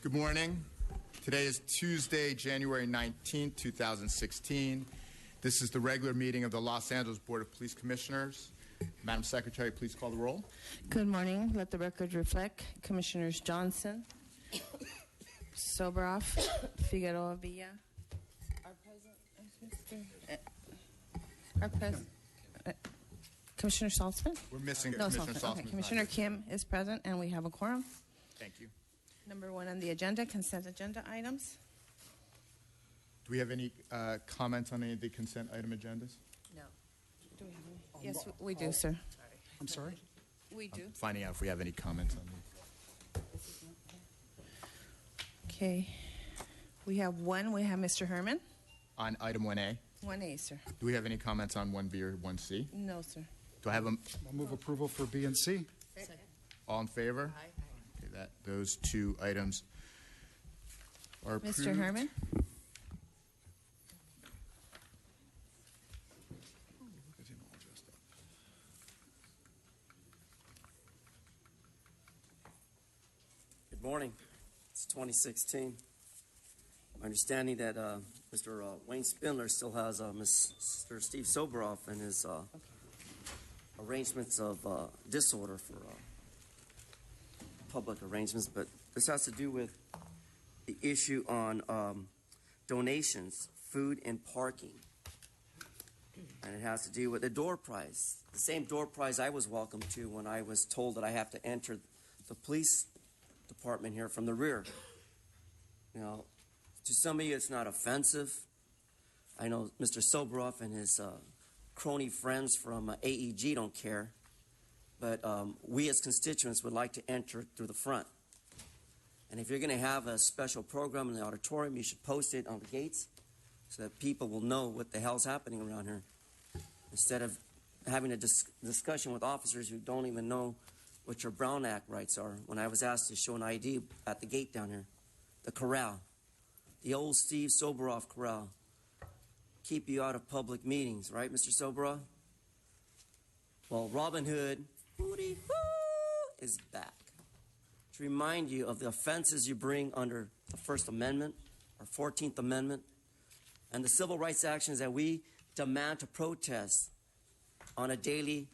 Good morning. Today is Tuesday, January 19th, 2016. This is the regular meeting of the Los Angeles Board of Police Commissioners. Madam Secretary, please call the roll. Good morning. Let the record reflect Commissioners Johnson, Soboroff, Figueroa Villa. Our president, Commissioner Saltzman? We're missing No, Commissioner Saltzman. Saltzman. Okay. Commissioner Kim is present, and we have a quorum. Thank you. Number one on the agenda, consent agenda items. Do we have any comments on any of the consent item agendas? No. Do we have any? Yes, we do, sir. I'm sorry? We do. Finding out if we have any comments on these. Okay. We have one. We have Mr. Herman. On item 1A, 1A, sir. do we have any comments on 1B or 1C? No, sir. Do I have them I'll move approval for B and C. all in favor? Okay, those two items are approved. Mr. Herman? Good morning. It's 2016. My understanding that Mr. Wayne Spindler still has Mr. Steve Soboroff and his arrangements of disorder for public arrangements, but this has to do with the issue on donations, food, and parking. And it has to do with the door prize, the same door prize I was welcomed to when I was told that I have to enter the police department here from the rear. You know, to some of you it's not offensive. I know Mr. Soboroff and his crony friends from AEG don't care, but we as constituents would like to enter through the front. And if you're going to have a special program in the auditorium, you should post it on the gates so that people will know what the hell's happening around here, instead of having a discussion with officers who don't even know what your Brown Act rights are. When I was asked to show an ID at the gate down here, the corral, the old Steve Soboroff corral, keep you out of public meetings, right, Mr. Soboroff? Well, Robin Hood is back to remind you of the offenses you bring under the First Amendment or 14th Amendment and the civil rights actions that we demand to protest on a daily,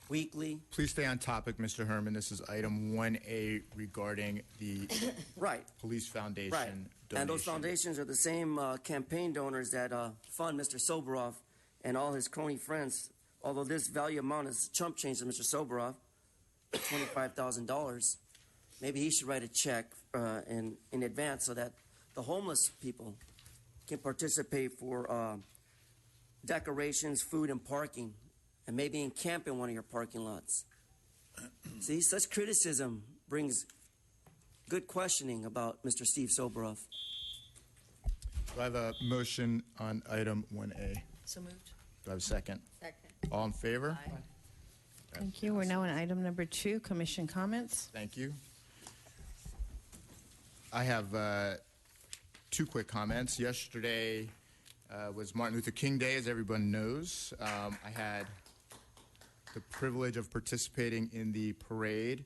weekly. Please stay on topic, Mr. Herman. This is item 1A regarding the Right. Police Foundation Right. donation. And those foundations are the same campaign donors that fund Mr. Soboroff and all his crony friends. Although this value amount is chump change to Mr. Soboroff, $25,000. Maybe he should write a check in advance so that the homeless people can participate for decorations, food, and parking, and maybe encamp in one of your parking lots. See, such criticism brings good questioning about Mr. Steve Soboroff. Do I have a motion on item 1A? So moved. Do I have a second? Second. All in favor? Aye. Thank you. We're now on item number 2, commission comments. Thank you. I have two quick comments. Yesterday was Martin Luther King Day, as everyone knows. I had the privilege of participating in the parade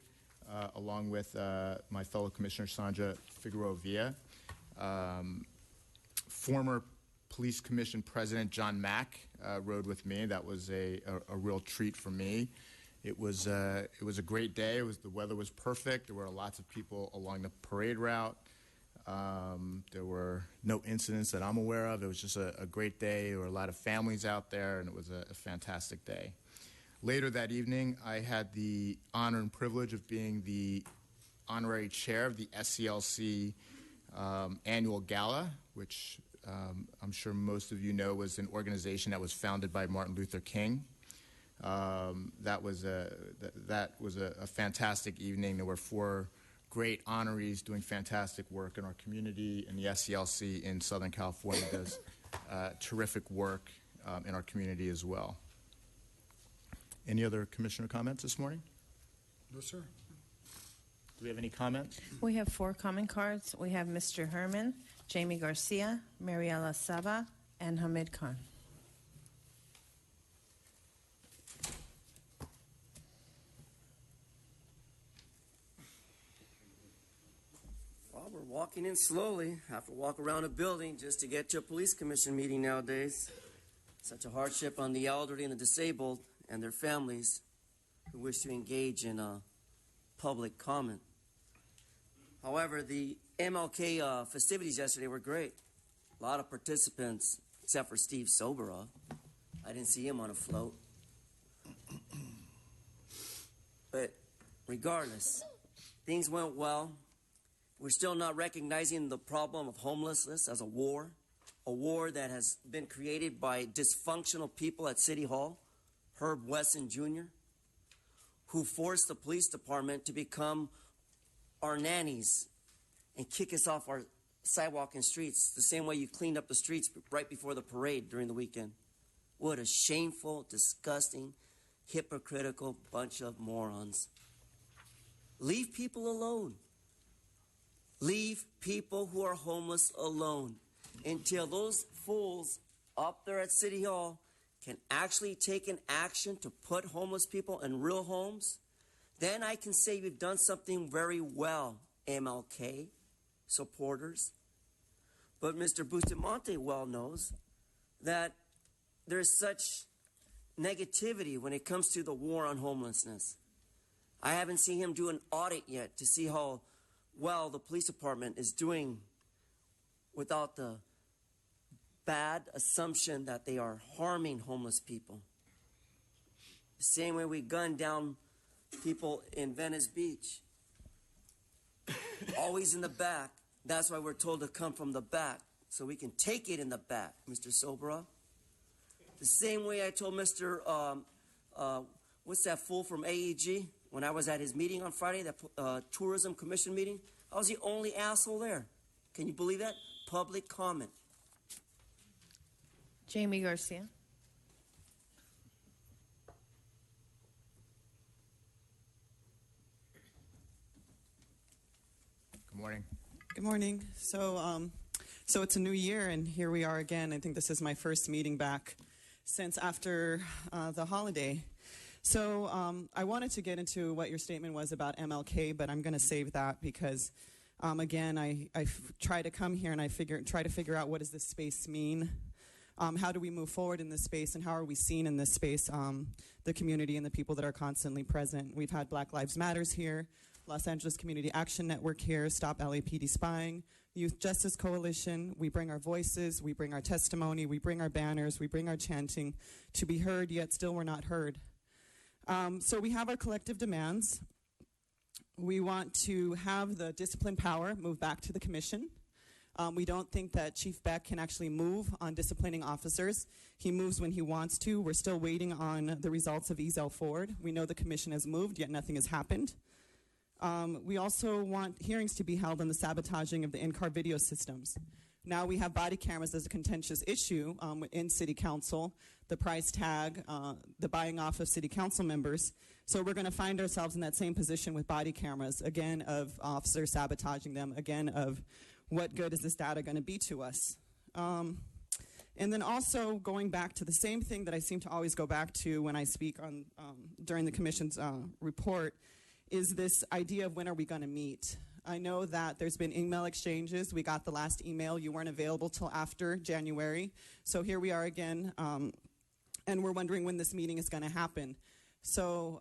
along with my fellow Commissioner Sandra Figueroa Villa. Former Police Commission President John Mack rode with me. That was a real treat for me. It was a great day. The weather was perfect. There were lots of people along the parade route. There were no incidents that I'm aware of. It was just a great day. There were a lot of families out there, and it was a fantastic day. Later that evening, I had the honor and privilege of being the honorary chair of the SCLC annual gala, which I'm sure most of you know was an organization that was founded by Martin Luther King. That was a fantastic evening. There were 4 great honorees doing fantastic work in our community, and the SCLC in Southern California does terrific work in our community as well. Any other commissioner comments this morning? No, sir. Do we have any comments? We have 4 comment cards. We have Mr. Herman, Jamie Garcia, Mariela Saba, and Hamid Khan. walking in slowly. I have to walk around a building just to get to a police commission meeting nowadays. Such a hardship on the elderly and the disabled and their families who wish to engage in public comment. However, the MLK festivities yesterday were great. A lot of participants, except for Steve Sobera. I didn't see him on a float. But regardless, things went well. We're still not recognizing the problem of homelessness as a war that has been created by dysfunctional people at City Hall, Herb Wesson Jr., who forced the police department to become our nannies and kick us off our sidewalk and streets the same way you cleaned up the streets right before the parade during the weekend. What a shameful, disgusting, hypocritical bunch of morons. Leave people alone. Leave people who are homeless alone until those fools up there at City Hall can actually take an action to put homeless people in real homes. Then I can say we've done something very well, MLK supporters. But Mr. Bustamante well knows that there's such negativity when it comes to the war on homelessness. I haven't seen him do an audit yet to see how well the police department is doing without the bad assumption that they are harming homeless people. The same way we gunned down people in Venice Beach. Always in the back. That's why we're told to come from the back, so we can take it in the back, Mr. Sobera. The same way I told Mr. What's that fool from AEG when I was at his meeting on Friday, that tourism commission meeting? I was the only asshole there. Can you believe that? Public comment. Jamie Garcia. Good morning. Good morning. So it's a new year, and here we are again. I think this is my first meeting back since after the holiday. So I wanted to get into what your statement was about MLK, but I'm going to save that because, again, I try to come here and try to figure out what does this space mean. How do we move forward in this space, and how are we seen in this space, the community and the people that are constantly present? We've had Black Lives Matters here, Los Angeles Community Action Network here, Stop LAPD Spying, Youth Justice Coalition. We bring our voices, we bring our testimony, we bring our banners, we bring our chanting to be heard, yet still we're not heard. So we have our collective demands. We want to have the discipline power move back to the commission. We don't think that Chief Beck can actually move on disciplining officers. He moves when he wants to. We're still waiting on the results of Ezell Ford. We know the commission has moved, yet nothing has happened. We also want hearings to be held on the sabotaging of the in-car video systems. Now we have body cameras as a contentious issue in City Council, the price tag, the buying off of City Council members. So we're going to find ourselves in that same position with body cameras, again, of officers sabotaging them, again, of what good is this data going to be to us? And then also going back to the same thing that I seem to always go back to when I speak on during the commission's report is this idea of when are we going to meet? I know that there's been email exchanges. We got the last email. You weren't available till after January. So here we are again, and we're wondering when this meeting is going to happen. So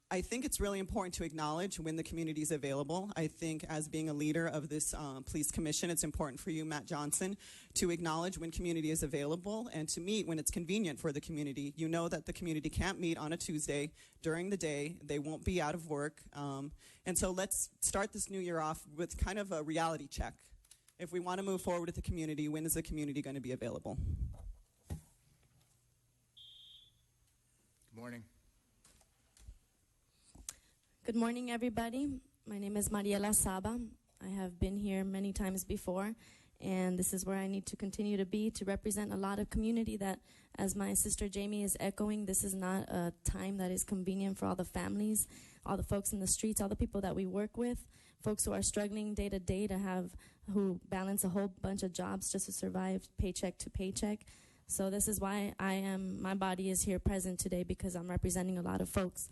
I think it's really important to acknowledge when the community is available. I think as being a leader of this police commission, it's important for you, Matt Johnson, to acknowledge when community is available and to meet when it's convenient for the community. You know that the community can't meet on a Tuesday during the day. They won't be out of work. And so let's start this new year off with kind of a reality check. If we want to move forward with the community, when is the community going to be available? Good morning. Good morning, everybody. My name is Mariela Saba. I have been here many times before, and this is where I need to continue to be, to represent a lot of community that, as my sister Jamie is echoing, this is not a time that is convenient for all the families, all the folks in the streets, all the people that we work with, folks who are struggling day to day who balance a whole bunch of jobs just to survive paycheck to paycheck. So this is why my body is here present today, because I'm representing a lot of folks.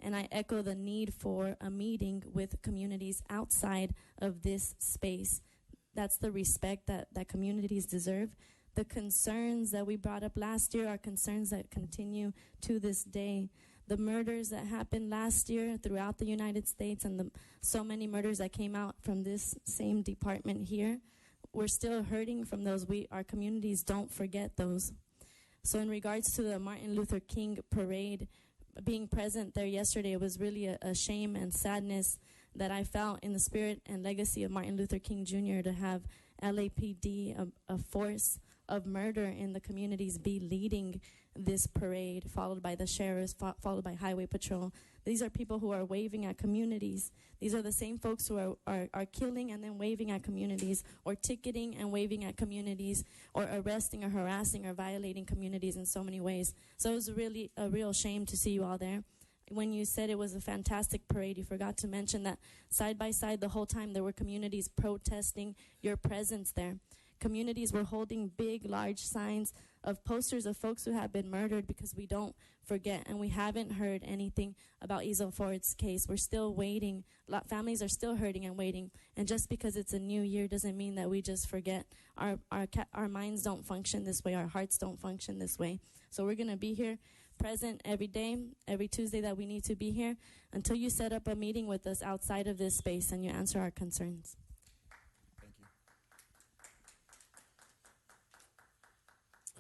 And I echo the need for a meeting with communities outside of this space. That's the respect that communities deserve. The concerns that we brought up last year are concerns that continue to this day. The murders that happened last year throughout the United States and so many murders that came out from this same department here, we're still hurting from those. Our communities don't forget those. So in regards to the Martin Luther King parade, being present there yesterday, it was really a shame and sadness that I felt in the spirit and legacy of Martin Luther King Jr. to have LAPD, a force of murder in the communities, be leading this parade, followed by the sheriffs, followed by Highway Patrol. These are people who are waving at communities. These are the same folks who are killing and then waving at communities, or ticketing and waving at communities, or arresting or harassing or violating communities in so many ways. So it was really a real shame to see you all there. When you said it was a fantastic parade, you forgot to mention that side by side the whole time there were communities protesting your presence there. Communities were holding big, large signs of posters of folks who have been murdered, because we don't forget, and we haven't heard anything about Ezel Ford's case. We're still waiting. Families are still hurting and waiting. And just because it's a new year doesn't mean that we just forget. Our minds don't function this way. Our hearts don't function this way. So we're going to be here present every day, every Tuesday that we need to be here, until you set up a meeting with us outside of this space and you answer our concerns. Thank you.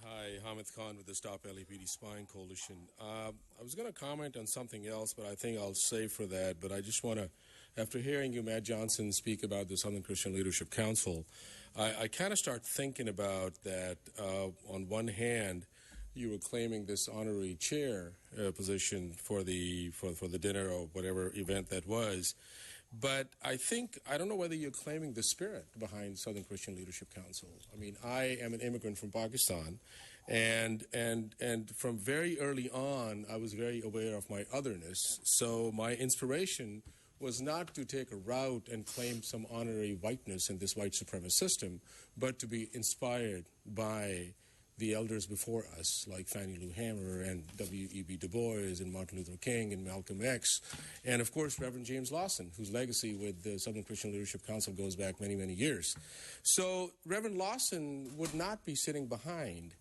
Hi, Hamid Khan with the Stop LAPD Spying Coalition. I was going to comment on something else, but I think I'll save for that. But I just want to, after hearing you, Matt Johnson, speak about the Southern Christian Leadership Council, I kind of start thinking about that. On one hand, you were claiming this honorary chair position for the dinner or whatever event that was. But I don't know whether you're claiming the spirit behind Southern Christian Leadership Council. I mean, I am an immigrant from Pakistan, and from very early on, I was very aware of my otherness. So my inspiration was not to take a route and claim some honorary whiteness in this white supremacist system, but to be inspired by the elders before us, like Fannie Lou Hamer and W.E.B. Du Bois and Martin Luther King and Malcolm X, and of course Reverend James Lawson, whose legacy with the Southern Christian Leadership Council goes back many, many years. So Reverend Lawson would not be sitting behind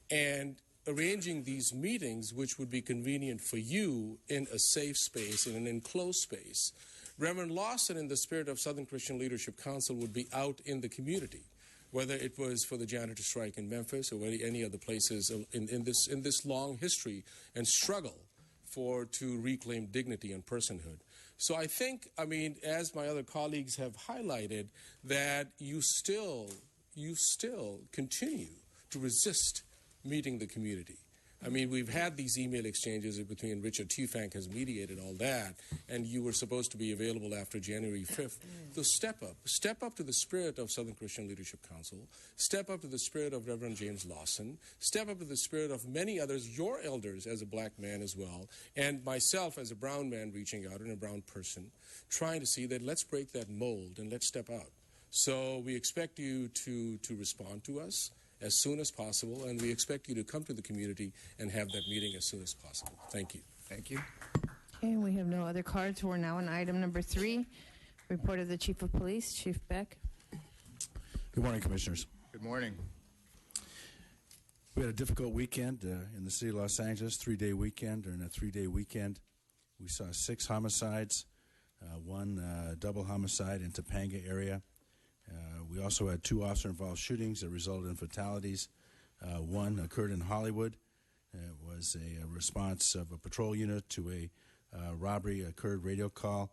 and arranging these meetings, which would be convenient for you in a safe space, in an enclosed space. Reverend Lawson, in the spirit of Southern Christian Leadership Council, would be out in the community, whether it was for the janitor strike in Memphis or any other places in this long history and struggle to reclaim dignity and personhood. So I think, I mean, as my other colleagues have highlighted, that you still continue to resist meeting the community. I mean, we've had these email exchanges between Richard Tufang has mediated all that, and you were supposed to be available after January 5th. So step up to the spirit of Southern Christian Leadership Council, step up to the spirit of Reverend James Lawson, step up to the spirit of many others, your elders as a black man as well, and myself as a brown man reaching out and a brown person, trying to see that let's break that mold and let's step out. So we expect you to respond to us as soon as possible, and we expect you to come to the community and have that meeting as soon as possible. Thank you. Thank you. Okay, we have no other cards. We're now on item number 3, report of the Chief of Police, Chief Beck. Good morning, Commissioners. Good morning. We had a difficult weekend in the city of Los Angeles, 3-day weekend. During a 3-day weekend, we saw 6 homicides, 1 double homicide in Topanga area. We also had 2 officer-involved shootings that resulted in fatalities. 1 occurred in Hollywood. It was a response of a patrol unit to a robbery occurred radio call.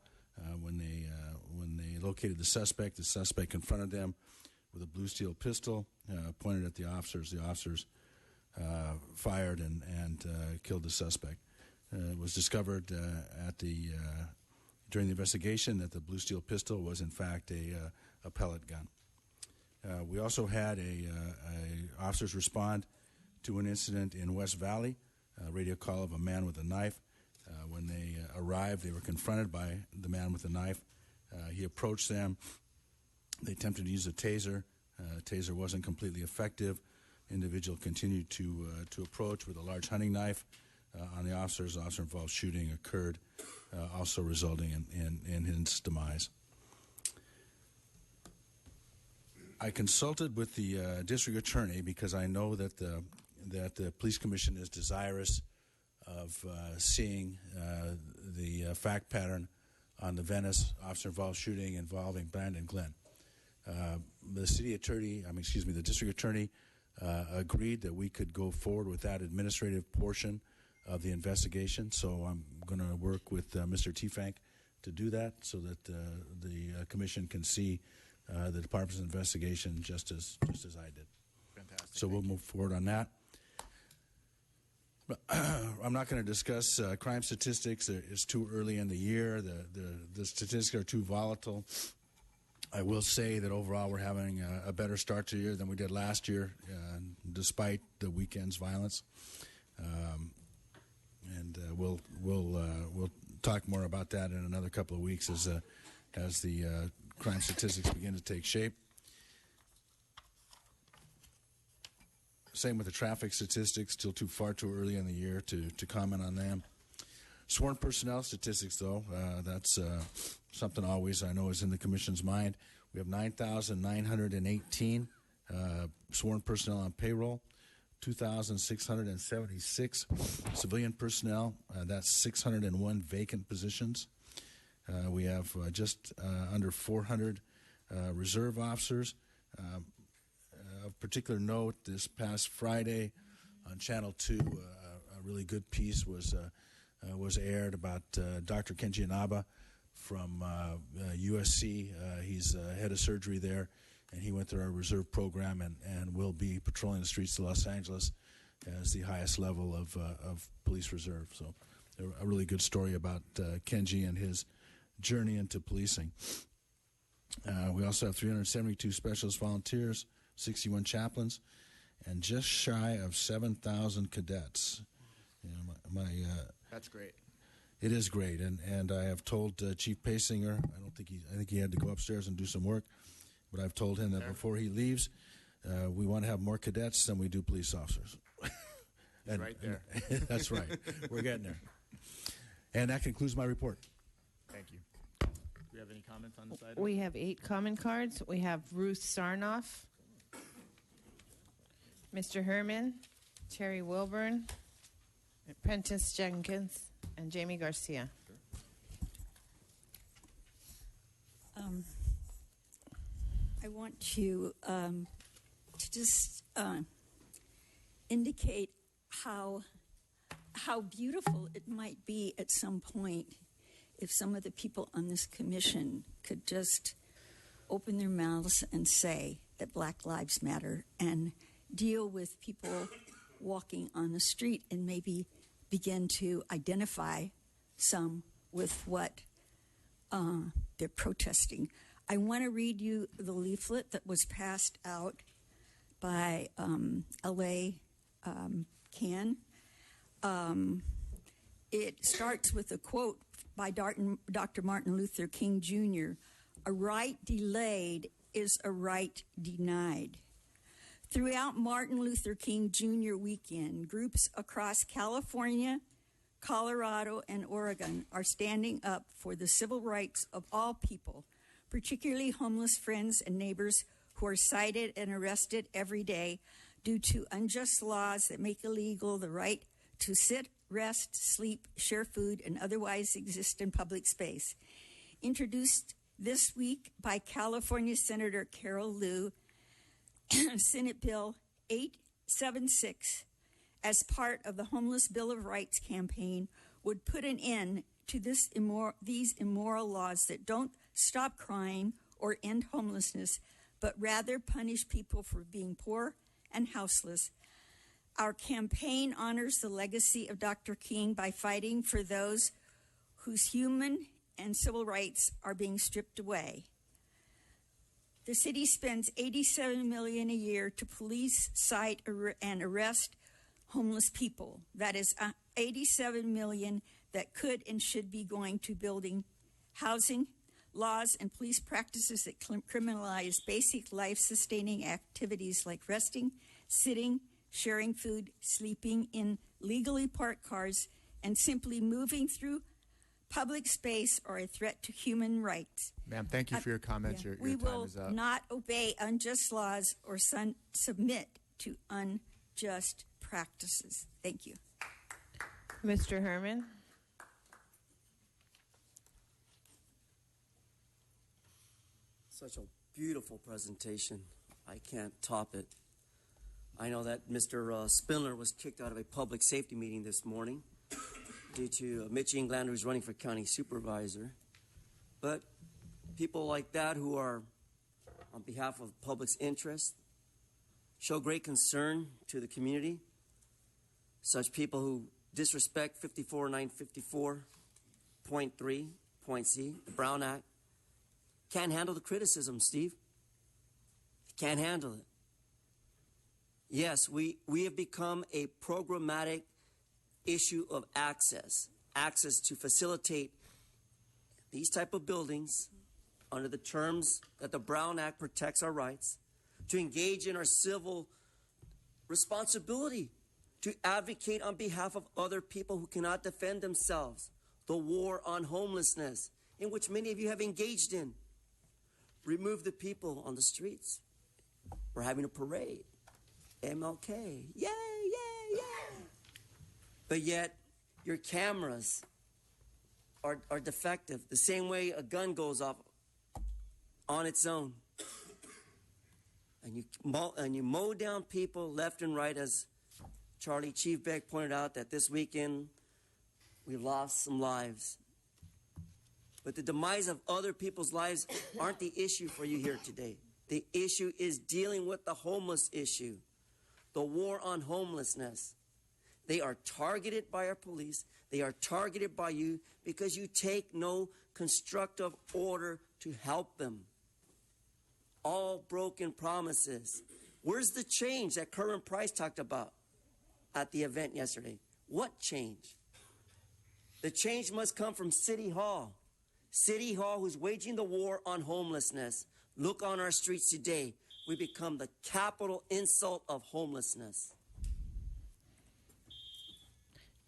When they located the suspect confronted them with a blue steel pistol, pointed at the officers. The officers fired and killed the suspect. It was discovered during the investigation that the blue steel pistol was in fact a pellet gun. We also had officers respond to an incident in West Valley, a radio call of a man with a knife. When they arrived, they were confronted by the man with the knife. He approached them. They attempted to use a taser. Taser wasn't completely effective. Individual continued to approach with a large hunting knife. on the officer-involved shooting occurred, also resulting in his demise. I consulted with the district attorney because I know that the police commission is desirous of seeing the fact pattern on the Venice officer-involved shooting involving Brandon Glenn. The district attorney agreed that we could go forward with that administrative portion of the investigation. So I'm going to work with Mr. Tfank to do that, so that the commission can see the department's investigation just as I did. Fantastic. So we'll move forward on that. I'm not going to discuss crime statistics. It's too early in the year. The statistics are too volatile. I will say that overall we're having a better start to the year than we did last year, despite the weekend's violence. And we'll talk more about that in another couple of weeks as the crime statistics begin to take shape. Same with the traffic statistics, still far too early in the year to comment on them. Sworn personnel statistics, though, that's something always I know is in the commission's mind. We have 9,918 sworn personnel on payroll, 2,676 civilian personnel. That's 601 vacant positions. We have just under 400 reserve officers. Of particular note, this past Friday on Channel 2, a really good piece was aired about Dr. Kenji Inaba from USC. He's head of surgery there, and he went through our reserve program and will be patrolling the streets of Los Angeles as the highest level of police reserve. So a really good story about Kenji and his journey into policing. We also have 372 specialist volunteers, 61 chaplains, and just shy of 7,000 cadets. That's great. It is great, and I have told Chief Pasinger, I think he had to go upstairs and do some work, but I've told him that before he leaves, we want to have more cadets than we do police officers. He's right there. That's right. We're getting there. And that concludes my report. Thank you. Do we have any comments on this item? We have 8 comment cards. We have Ruth Sarnoff, Mr. Herman, Terry Wilburn, Prentice Jenkins, and Jamie Garcia. I want to just indicate how beautiful it might be at some point if some of the people on this commission could just open their mouths and say that Black Lives Matter and deal with people walking on the street and maybe begin to identify some with what they're protesting. I want to read you the leaflet that was passed out by L.A. Can. It starts with a quote by Dr. Martin Luther King Jr. "A right delayed is a right denied." Throughout Martin Luther King Jr. weekend, groups across California, Colorado, and Oregon are standing up for the civil rights of all people, particularly homeless friends and neighbors who are cited and arrested every day due to unjust laws that make illegal the right to sit, rest, sleep, share food, and otherwise exist in public space. Introduced this week by California Senator Carol Liu, Senate Bill 876, as part of the Homeless Bill of Rights campaign, would put an end to these immoral laws that don't stop crime or end homelessness, but rather punish people for being poor and houseless. Our campaign honors the legacy of Dr. King by fighting for those whose human and civil rights are being stripped away. The city spends $87 million a year to police, cite, and arrest homeless people. That is $87 million that could and should be going to building housing, laws, and police practices that criminalize basic life-sustaining activities like resting, sitting, sharing food, sleeping in legally parked cars and simply moving through public space are a threat to human rights. Ma'am, thank you for your comments. Yeah. Your We time will is up. not obey unjust laws or submit to unjust practices. Thank you. Mr. Herman. Such a beautiful presentation. I can't top it. I know that Mr. Spindler was kicked out of a public safety meeting this morning due to Mitch Englander, who's running for county supervisor. But people like that who are on behalf of the public's interest show great concern to the community. Such people who disrespect 54954.3.c, the Brown Act, can't handle the criticism, Steve. Can't handle it. Yes, we have become a programmatic issue of access to facilitate these type of buildings under the terms that the Brown Act protects our rights, to engage in our civil responsibility, to advocate on behalf of other people who cannot defend themselves, the war on homelessness, in which many of you have engaged in. Remove the people on the streets. We're having a parade. MLK. Yay, yay, yay. But yet, your cameras are defective. The same way a gun goes off on its own. And you mow down people left and right, as Charlie Chief Beck pointed out, that this weekend we lost some lives. But the demise of other people's lives aren't the issue for you here today. The issue is dealing with the homeless issue, the war on homelessness. They are targeted by our police. They are targeted by you because you take no constructive order to help them. All broken promises. Where's the change that Kerwin Price talked about at the event yesterday? What change? The change must come from City Hall. City Hall, who's waging the war on homelessness. Look on our streets today. We become the capital insult of homelessness.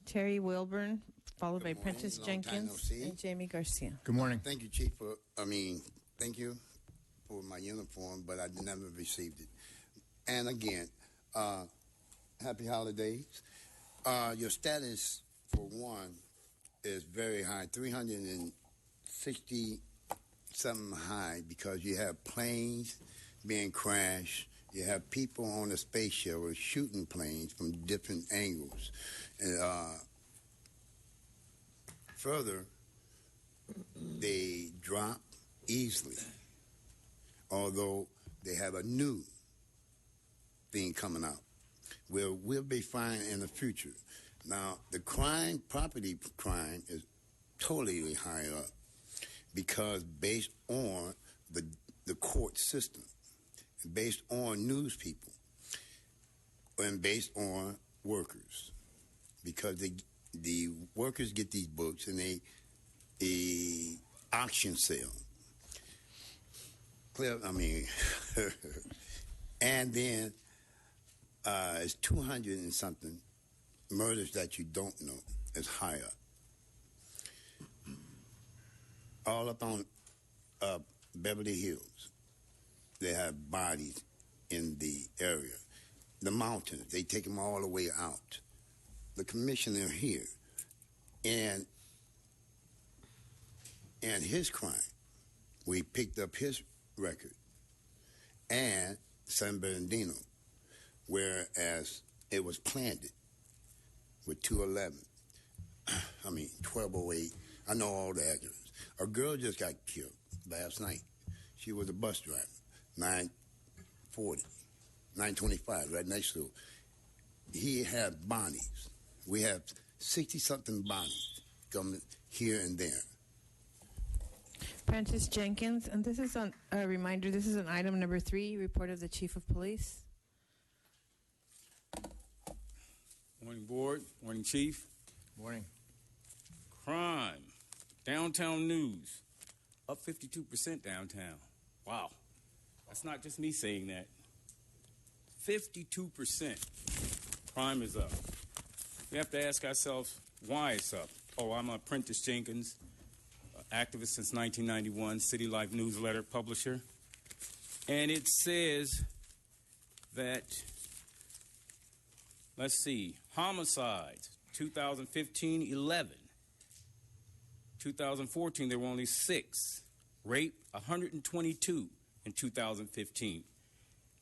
Terry Wilburn, followed by Good morning. Prentice Long time no Jenkins see. and Jamie Garcia. Good morning. Thank you, Chief, thank you for my uniform, but I never received it. And again, happy holidays. Your status, for one, is very high, 360 something high, because you have planes being crashed. You have people on the space shuttle shooting planes from different angles. And further, they drop easily, although they have a new thing coming out. We'll be fine in the future. Now, the property crime, is totally high up, because based on the court system, based on news people, and based on workers, because the workers get these books and they auction sale. And then it's 200 and something murders that you don't know. It's higher. All up on Beverly Hills, they have bodies in the area. The mountains, they take them all the way out. The commissioner here, and his crime, we picked up his record, and San Bernardino, whereas it was planted with 211. 1208. I know all the addresses. A girl just got killed last night. She was a bus driver, 925, right next to her. He had bodies. We have 60-something bodies coming here and there. Prentice Jenkins, and this is on a reminder, this is on item number 3, report of the Chief of Police. Morning, Board. Morning, Chief. Morning. Crime. Downtown news. Up 52% downtown. Wow. That's not just me saying that. 52%. Crime is up. we have to ask ourselves why it's up. Oh, I'm Prentice Jenkins, activist since 1991, City Life newsletter publisher. And it says that, let's see, homicides, 2015, 11. 2014, there were only 6. Rape, 122 in 2015.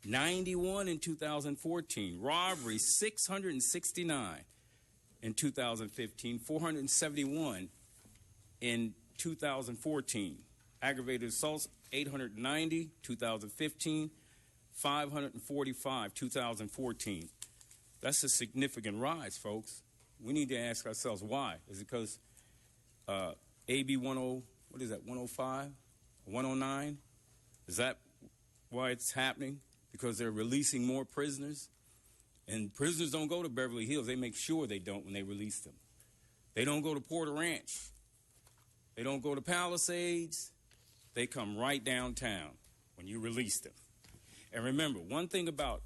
91 in 2014. Robbery, 669 in 2015. 471 in 2014. Aggravated assaults, 890, 2015. 545, 2014. That's a significant rise, folks. We need to ask ourselves why. Is it because AB 105, 109? Is that why it's happening? Because they're releasing more prisoners? And prisoners don't go to Beverly Hills. They make sure they don't when they release them. They don't go to Porter Ranch. They don't go to Palisades. They come right downtown when you release them. And remember, one thing about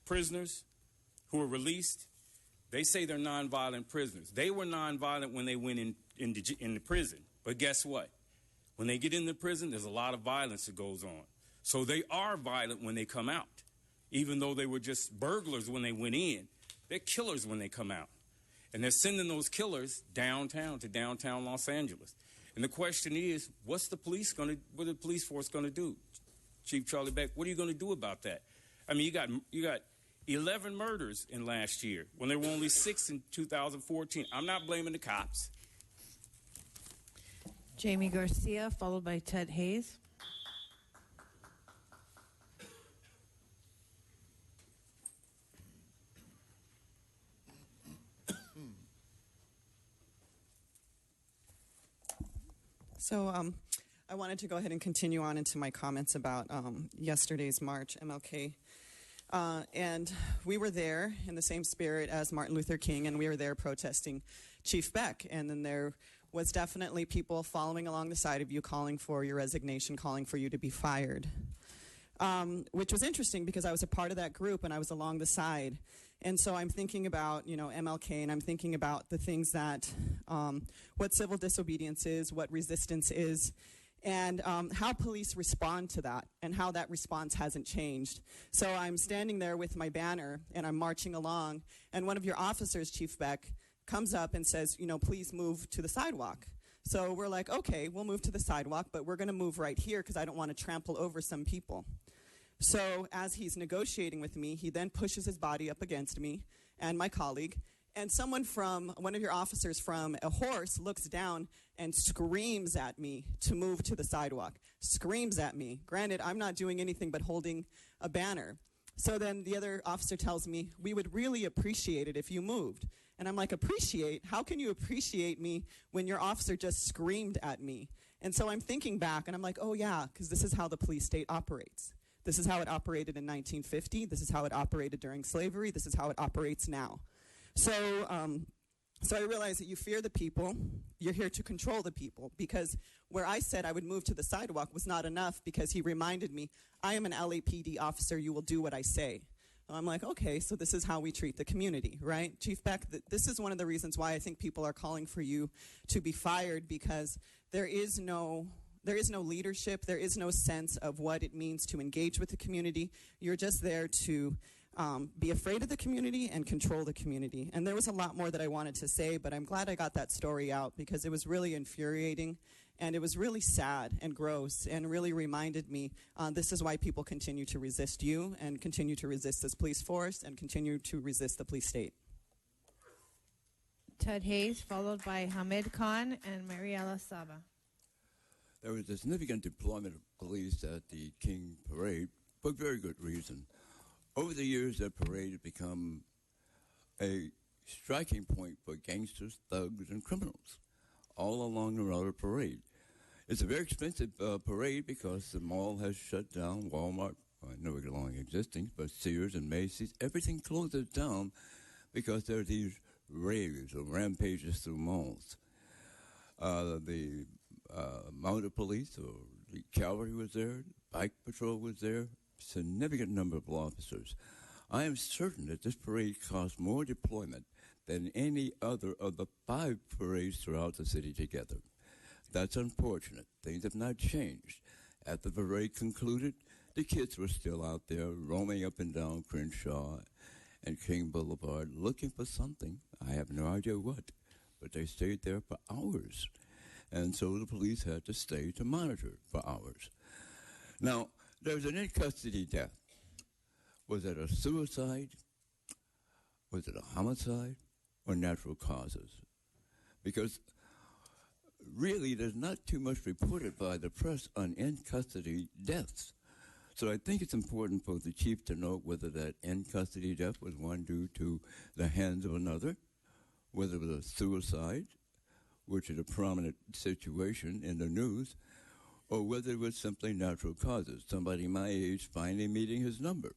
prisoners who are released, they say they're nonviolent prisoners. They were nonviolent when they went in the prison. But guess what? When they get in the prison, there's a lot of violence that goes on. So they are violent when they come out. Even though they were just burglars when they went in, they're killers when they come out. And they're sending those killers downtown to downtown Los Angeles. And the question is, what are the police force going to do? Chief Charlie Beck, what are you going to do about that? I mean, you got 11 murders in last year when there were only 6 in 2014. I'm not blaming the cops. Jamie Garcia, followed by Ted Hayes. So I wanted to go ahead and continue on into my comments about yesterday's march, MLK. And we were there in the same spirit as Martin Luther King, and we were there protesting Chief Beck. And then there was definitely people following along the side of you, calling for your resignation, calling for you to be fired. Which was interesting because I was a part of that group and I was along the side. And so I'm thinking about, MLK, and I'm thinking about the things that, what civil disobedience is, what resistance is, and how police respond to that, and how that response hasn't changed. So I'm standing there with my banner, and I'm marching along, and one of your officers, Chief Beck, comes up and says, please move to the sidewalk. So we're like, okay, we'll move to the sidewalk, but we're going to move right here because I don't want to trample over some people. So as he's negotiating with me, he then pushes his body up against me and my colleague, and one of your officers from a horse looks down and screams at me to move to the sidewalk, screams at me. Granted, I'm not doing anything but holding a banner. So then the other officer tells me, we would really appreciate it if you moved. And I'm like, appreciate? How can you appreciate me when your officer just screamed at me? And so I'm thinking back, and I'm like, oh yeah, because this is how the police state operates. This is how it operated in 1950. This is how it operated during slavery. This is how it operates now. So I realized that you fear the people. You're here to control the people, because where I said I would move to the sidewalk was not enough, because he reminded me, I am an LAPD officer. You will do what I say. I'm like, okay, so this is how we treat the community, right? Chief Beck, this is one of the reasons why I think people are calling for you to be fired, because there is no leadership. There is no sense of what it means to engage with the community. You're just there to be afraid of the community and control the community. And there was a lot more that I wanted to say, but I'm glad I got that story out, because it was really infuriating, and it was really sad and gross, and really reminded me this is why people continue to resist you and continue to resist this police force and continue to resist the police state. Ted Hayes, followed by Hamid Khan and Mariela Saba. There was a significant deployment of police at the King Parade for very good reason. Over the years, that parade had become a striking point for gangsters, thugs, and criminals all along the route of the parade. It's a very expensive parade because the mall has shut down. Walmart, no long existing, but Sears and Macy's, everything closes down because there are these raids or rampages through malls. The mounted police or the cavalry was there, bike patrol was there, significant number of officers. I am certain that this parade cost more deployment than any other of the 5 parades throughout the city together. That's unfortunate. Things have not changed. After the parade concluded, the kids were still out there roaming up and down Crenshaw and King Boulevard looking for something. I have no idea what, but they stayed there for hours. And so the police had to stay to monitor for hours. Now, there's an in-custody death. Was it a suicide? Was it a homicide? Or natural causes? Because really there's not too much reported by the press on in-custody deaths. So I think it's important for the chief to know whether that in-custody death was one due to the hands of another, whether it was a suicide, which is a prominent situation in the news, or whether it was simply natural causes, somebody my age finally meeting his number.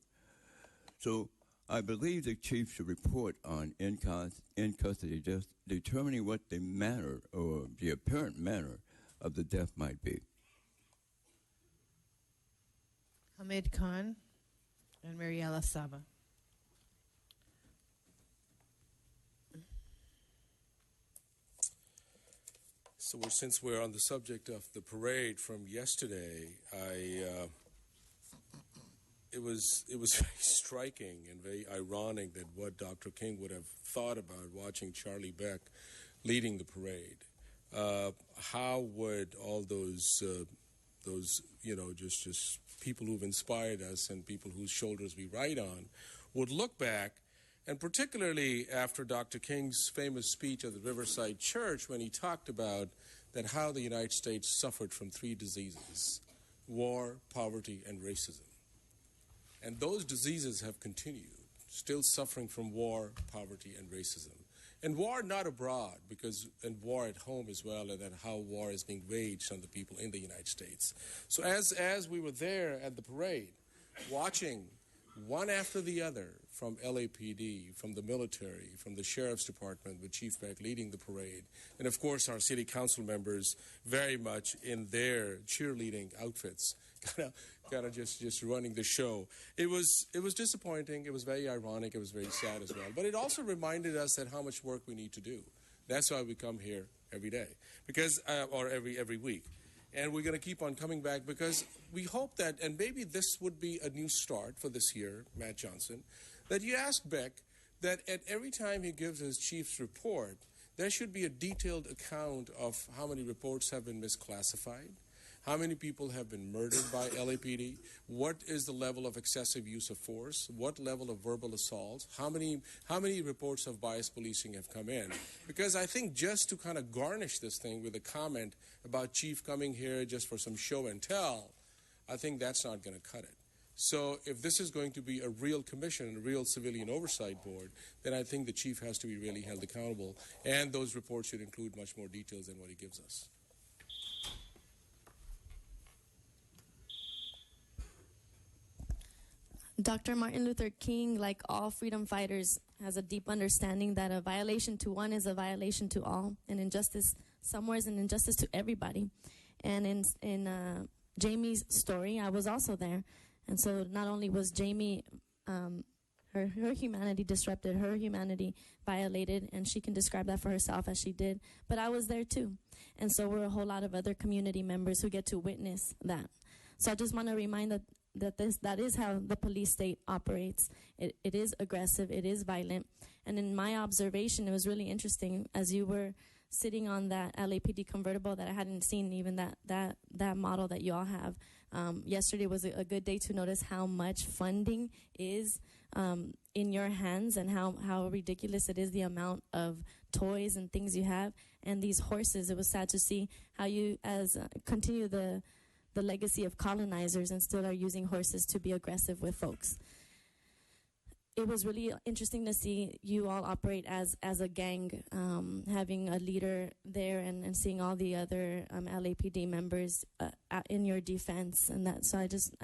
So I believe the chief should report on in-custody deaths, determining what the manner or the apparent manner of the death might be. Hamid Khan and Mariela Saba. So since we're on the subject of the parade from yesterday, it was very striking and very ironic that what Dr. King would have thought about watching Charlie Beck leading the parade. How would all those just people who've inspired us and people whose shoulders we ride on would look back, and particularly after Dr. King's famous speech at the Riverside Church when he talked about that how the United States suffered from 3 diseases: war, poverty, and racism. And those diseases have continued, still suffering from war, poverty, and racism. And war not abroad, and war at home as well, and that how war is being waged on the people in the United States. So as we were there at the parade, watching one after the other, from LAPD, from the military, from the Sheriff's Department, with Chief Beck leading the parade, and of course our city council members very much in their cheerleading outfits, kind of just running the show. It was disappointing. It was very ironic. It was very sad as well. But it also reminded us that how much work we need to do. That's why we come here every day, or every week. And we're going to keep on coming back because we hope that, and maybe this would be a new start for this year, Matt Johnson, that you ask Beck that at every time he gives his chief's report, there should be a detailed account of how many reports have been misclassified, how many people have been murdered by LAPD, what is the level of excessive use of force, what level of verbal assaults, how many reports of bias policing have come in. Because I think just to kind of garnish this thing with a comment about Chief coming here just for some show and tell, I think that's not going to cut it. So if this is going to be a real commission, a real civilian oversight board, then I think the chief has to be really held accountable, and those reports should include much more details than what he gives us. Dr. Martin Luther King, like all freedom fighters, has a deep understanding that a violation to one is a violation to all, and injustice somewhere is an injustice to everybody. And in Jamie's story, I was also there. And so not only was Jamie, her humanity disrupted, her humanity violated, and she can describe that for herself as she did, but I was there too. And so were a whole lot of other community members who get to witness that. So I just want to remind that is how the police state operates. It is aggressive, it is violent. And in my observation, it was really interesting as you were sitting on that LAPD convertible that I hadn't seen, even that model that you all have. Yesterday was a good day to notice how much funding is in your hands and how ridiculous it is, the amount of toys and things you have. And these horses, it was sad to see how you continue the legacy of colonizers and still are using horses to be aggressive with folks. It was really interesting to see you all operate as a gang, having a leader there and seeing all the other LAPD members in your defense, and that. So I just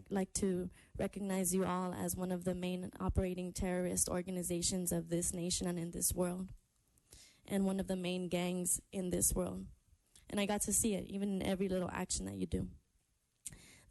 like to recognize you all as one of the main operating terrorist organizations of this nation and in this world, and one of the main gangs in this world. And I got to see it even in every little action that you do.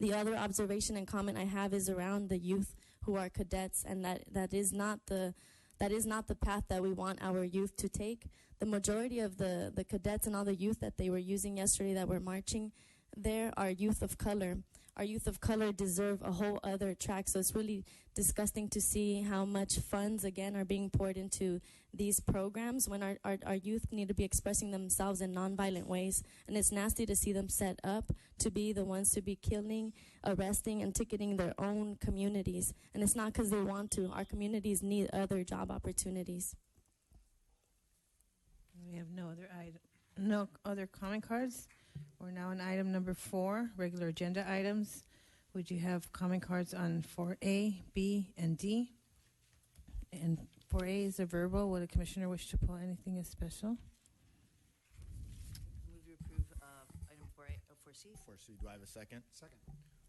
The other observation and comment I have is around the youth who are cadets, and that is not the that is not the path that we want our youth to take. The majority of the cadets and all the youth that they were using yesterday that were marching there are youth of color. Our youth of color deserve a whole other track, so it's really disgusting to see how much funds, again, are being poured into these programs when our youth need to be expressing themselves in nonviolent ways. And it's nasty to see them set up to be the ones to be killing, arresting, and ticketing their own communities. And it's not because they want to. Our communities need other job opportunities. We have no other comment cards. We're now on item number 4, regular agenda items. Would you have comment cards on 4A, B, and D? And 4A is a verbal. Would a commissioner wish to pull anything as special? Move to approve item 4A, 4C. 4C, do I have a second? Second.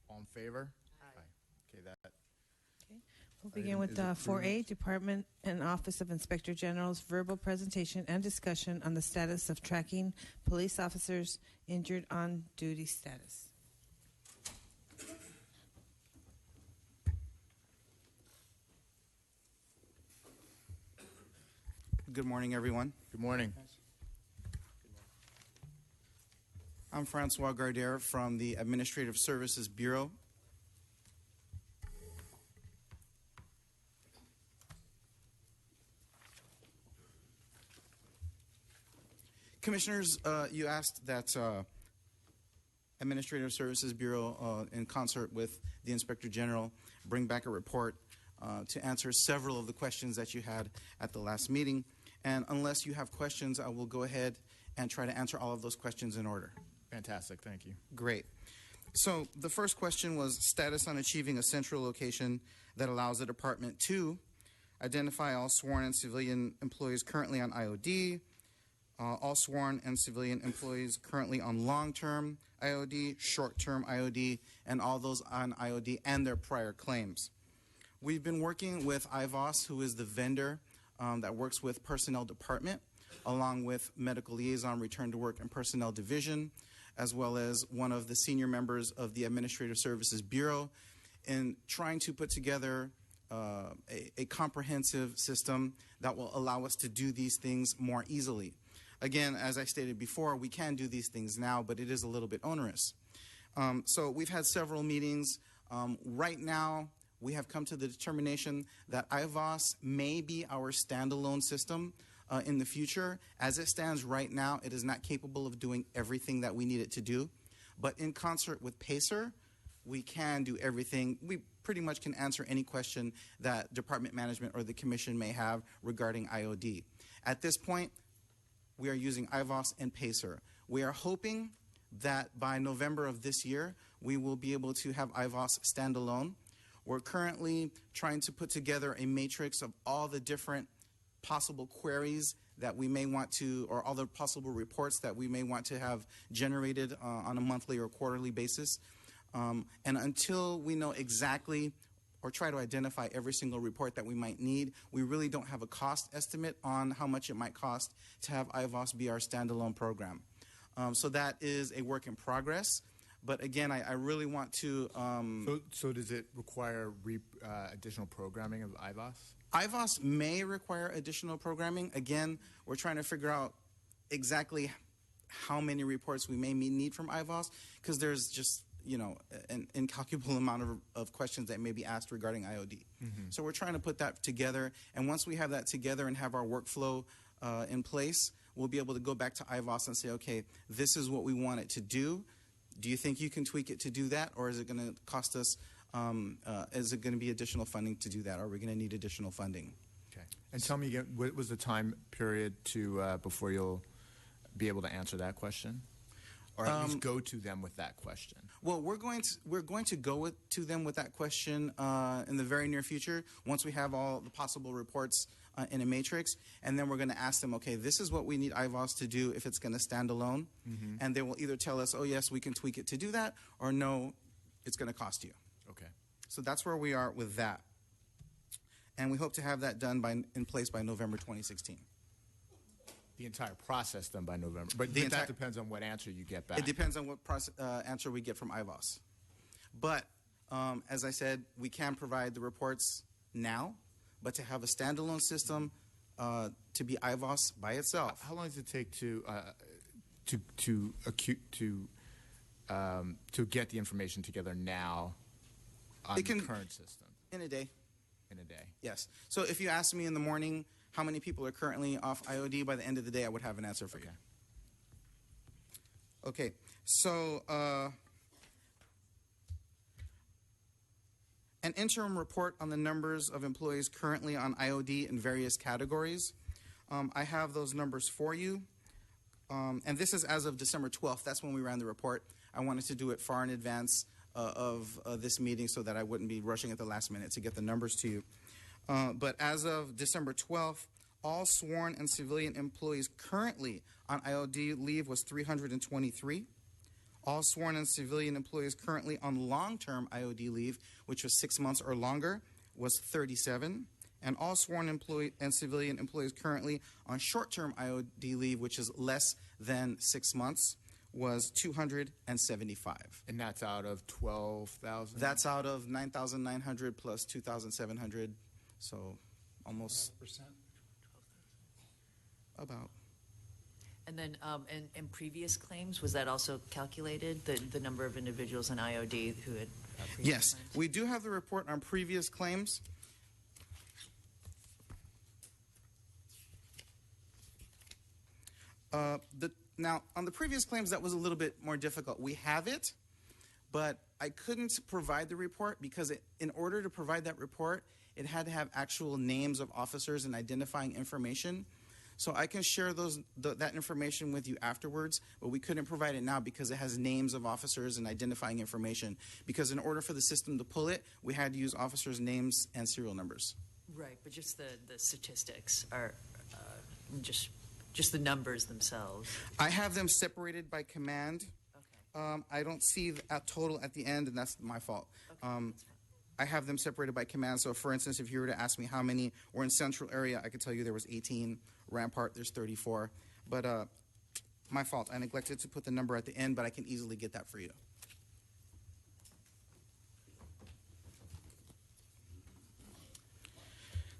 All in favor? Aye. Okay, that. We'll begin Item with is 4A, approved. Department and Office of Inspector General's verbal presentation and discussion on the status of tracking police officers injured on duty status. Good morning, everyone. Good morning. I'm Francois Gardere from the Administrative Services Bureau. Commissioners, you asked that Administrative Services Bureau, in concert with the Inspector General, bring back a report to answer several of the questions that you had at the last meeting. And unless you have questions, I will go ahead and try to answer all of those questions in order. Fantastic, thank you. Great. So the first question was status on achieving a central location that allows the department to identify all sworn and civilian employees currently on IOD, all sworn and civilian employees currently on long-term IOD, short-term IOD, and all those on IOD and their prior claims. We've been working with IVOS, who is the vendor that works with Personnel Department, along with Medical Liaison, Return to Work, and Personnel Division, as well as one of the senior members of the Administrative Services Bureau, in trying to put together a comprehensive system that will allow us to do these things more easily. Again, as I stated before, we can do these things now, but it is a little bit onerous. So we've had several meetings. Right now, we have come to the determination that IVOS may be our standalone system in the future. As it stands right now, it is not capable of doing everything that we need it to do. But in concert with PACER, we can do everything. We pretty much can answer any question that department management or the commission may have regarding IOD. At this point, we are using IVOS and PACER. We are hoping that by November of this year, we will be able to have IVOS standalone. We're currently trying to put together a matrix of all the different possible queries that we may want to, or all the possible reports that we may want to have generated on a monthly or quarterly basis. And until we know exactly or try to identify every single report that we might need, we really don't have a cost estimate on how much it might cost to have IVOS be our standalone program. So that is a work in progress. But again, I really want to... So does it require additional programming of IVOS? IVOS may require additional programming. Again, we're trying to figure out exactly how many reports we may need from IVOS, because there's just, you know, an incalculable amount of questions that may be asked regarding IOD. Mm-hmm. So we're trying to put that together, and once we have that together and have our workflow in place, we'll be able to go back to IVOS and say, okay, this is what we want it to do. Do you think you can tweak it to do that, or is it going to cost us, is it going to be additional funding to do that? Are we going to need additional funding? Okay. And tell me again, what was the time period to before you'll be able to answer that question? Or at least go to them with that question? Well, we're going to go to them with that question in the very near future, once we have all the possible reports in a matrix, and then we're going to ask them, okay, this is what we need IVOS to do if it's going to stand alone, Mm-hmm. and they will either tell us, oh yes, we can tweak it to do that, or no, it's going to cost you. Okay. So that's where we are with that, and we hope to have that done in place by November 2016. The entire process done by November, but that depends on what answer you get back. It depends on what answer we get from IVOS. But as I said, we can provide the reports now, but to have a standalone system to be IVOS by itself. How long does it take to get the information together now on It can- the current system? In a day. In a day. Yes. So if you ask me in the morning how many people are currently off IOD, by the end of the day, I would have an answer for you. Okay. So an interim report on the numbers of employees currently on IOD in various categories. I have those numbers for you. And this is as of December 12th. That's when we ran the report. I wanted to do it far in advance of this meeting so that I wouldn't be rushing at the last minute to get the numbers to you. But as of December 12th, all sworn and civilian employees currently on IOD leave was 323. All sworn and civilian employees currently on long-term IOD leave, which was 6 months or longer, was 37. And all sworn and civilian employees currently on short-term IOD leave, which is less than 6 months, was 275. And that's out of 12,000? That's out of 9,900 plus 2,700, so almost about. And then, in previous claims, was that also calculated, the number of individuals in IOD who had previous Yes, claims? we do have the report on previous claims. Now, on the previous claims, that was a little bit more difficult. We have it, but I couldn't provide the report because in order to provide that report, it had to have actual names of officers and identifying information. So I can share that information with you afterwards, but we couldn't provide it now because it has names of officers and identifying information. Because in order for the system to pull it, we had to use officers' names and serial numbers. Right, but just the statistics are just the numbers themselves. I have them separated by command. Okay. I don't see a total at the end, and that's my fault. Okay, that's fine. I have them separated by command. So, for instance, if you were to ask me how many were in central area, I could tell you there was 18. Rampart, there's 34. But my fault. I neglected to put the number at the end, but I can easily get that for you.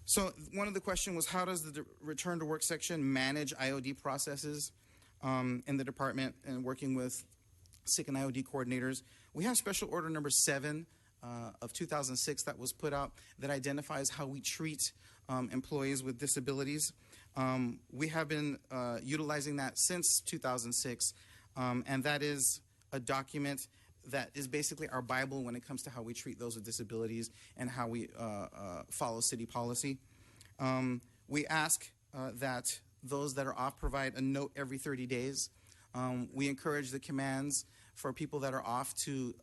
So one of the questions was, how does the return to work section manage IOD processes in the department and working with SIC and IOD coordinators? We have Special Order Number 7 of 2006 that was put out that identifies how we treat employees with disabilities. We have been utilizing that since 2006, and that is a document that is basically our Bible when it comes to how we treat those with disabilities and how we follow city policy. We ask that those that are off provide a note every 30 days. We encourage the commands for people that are off to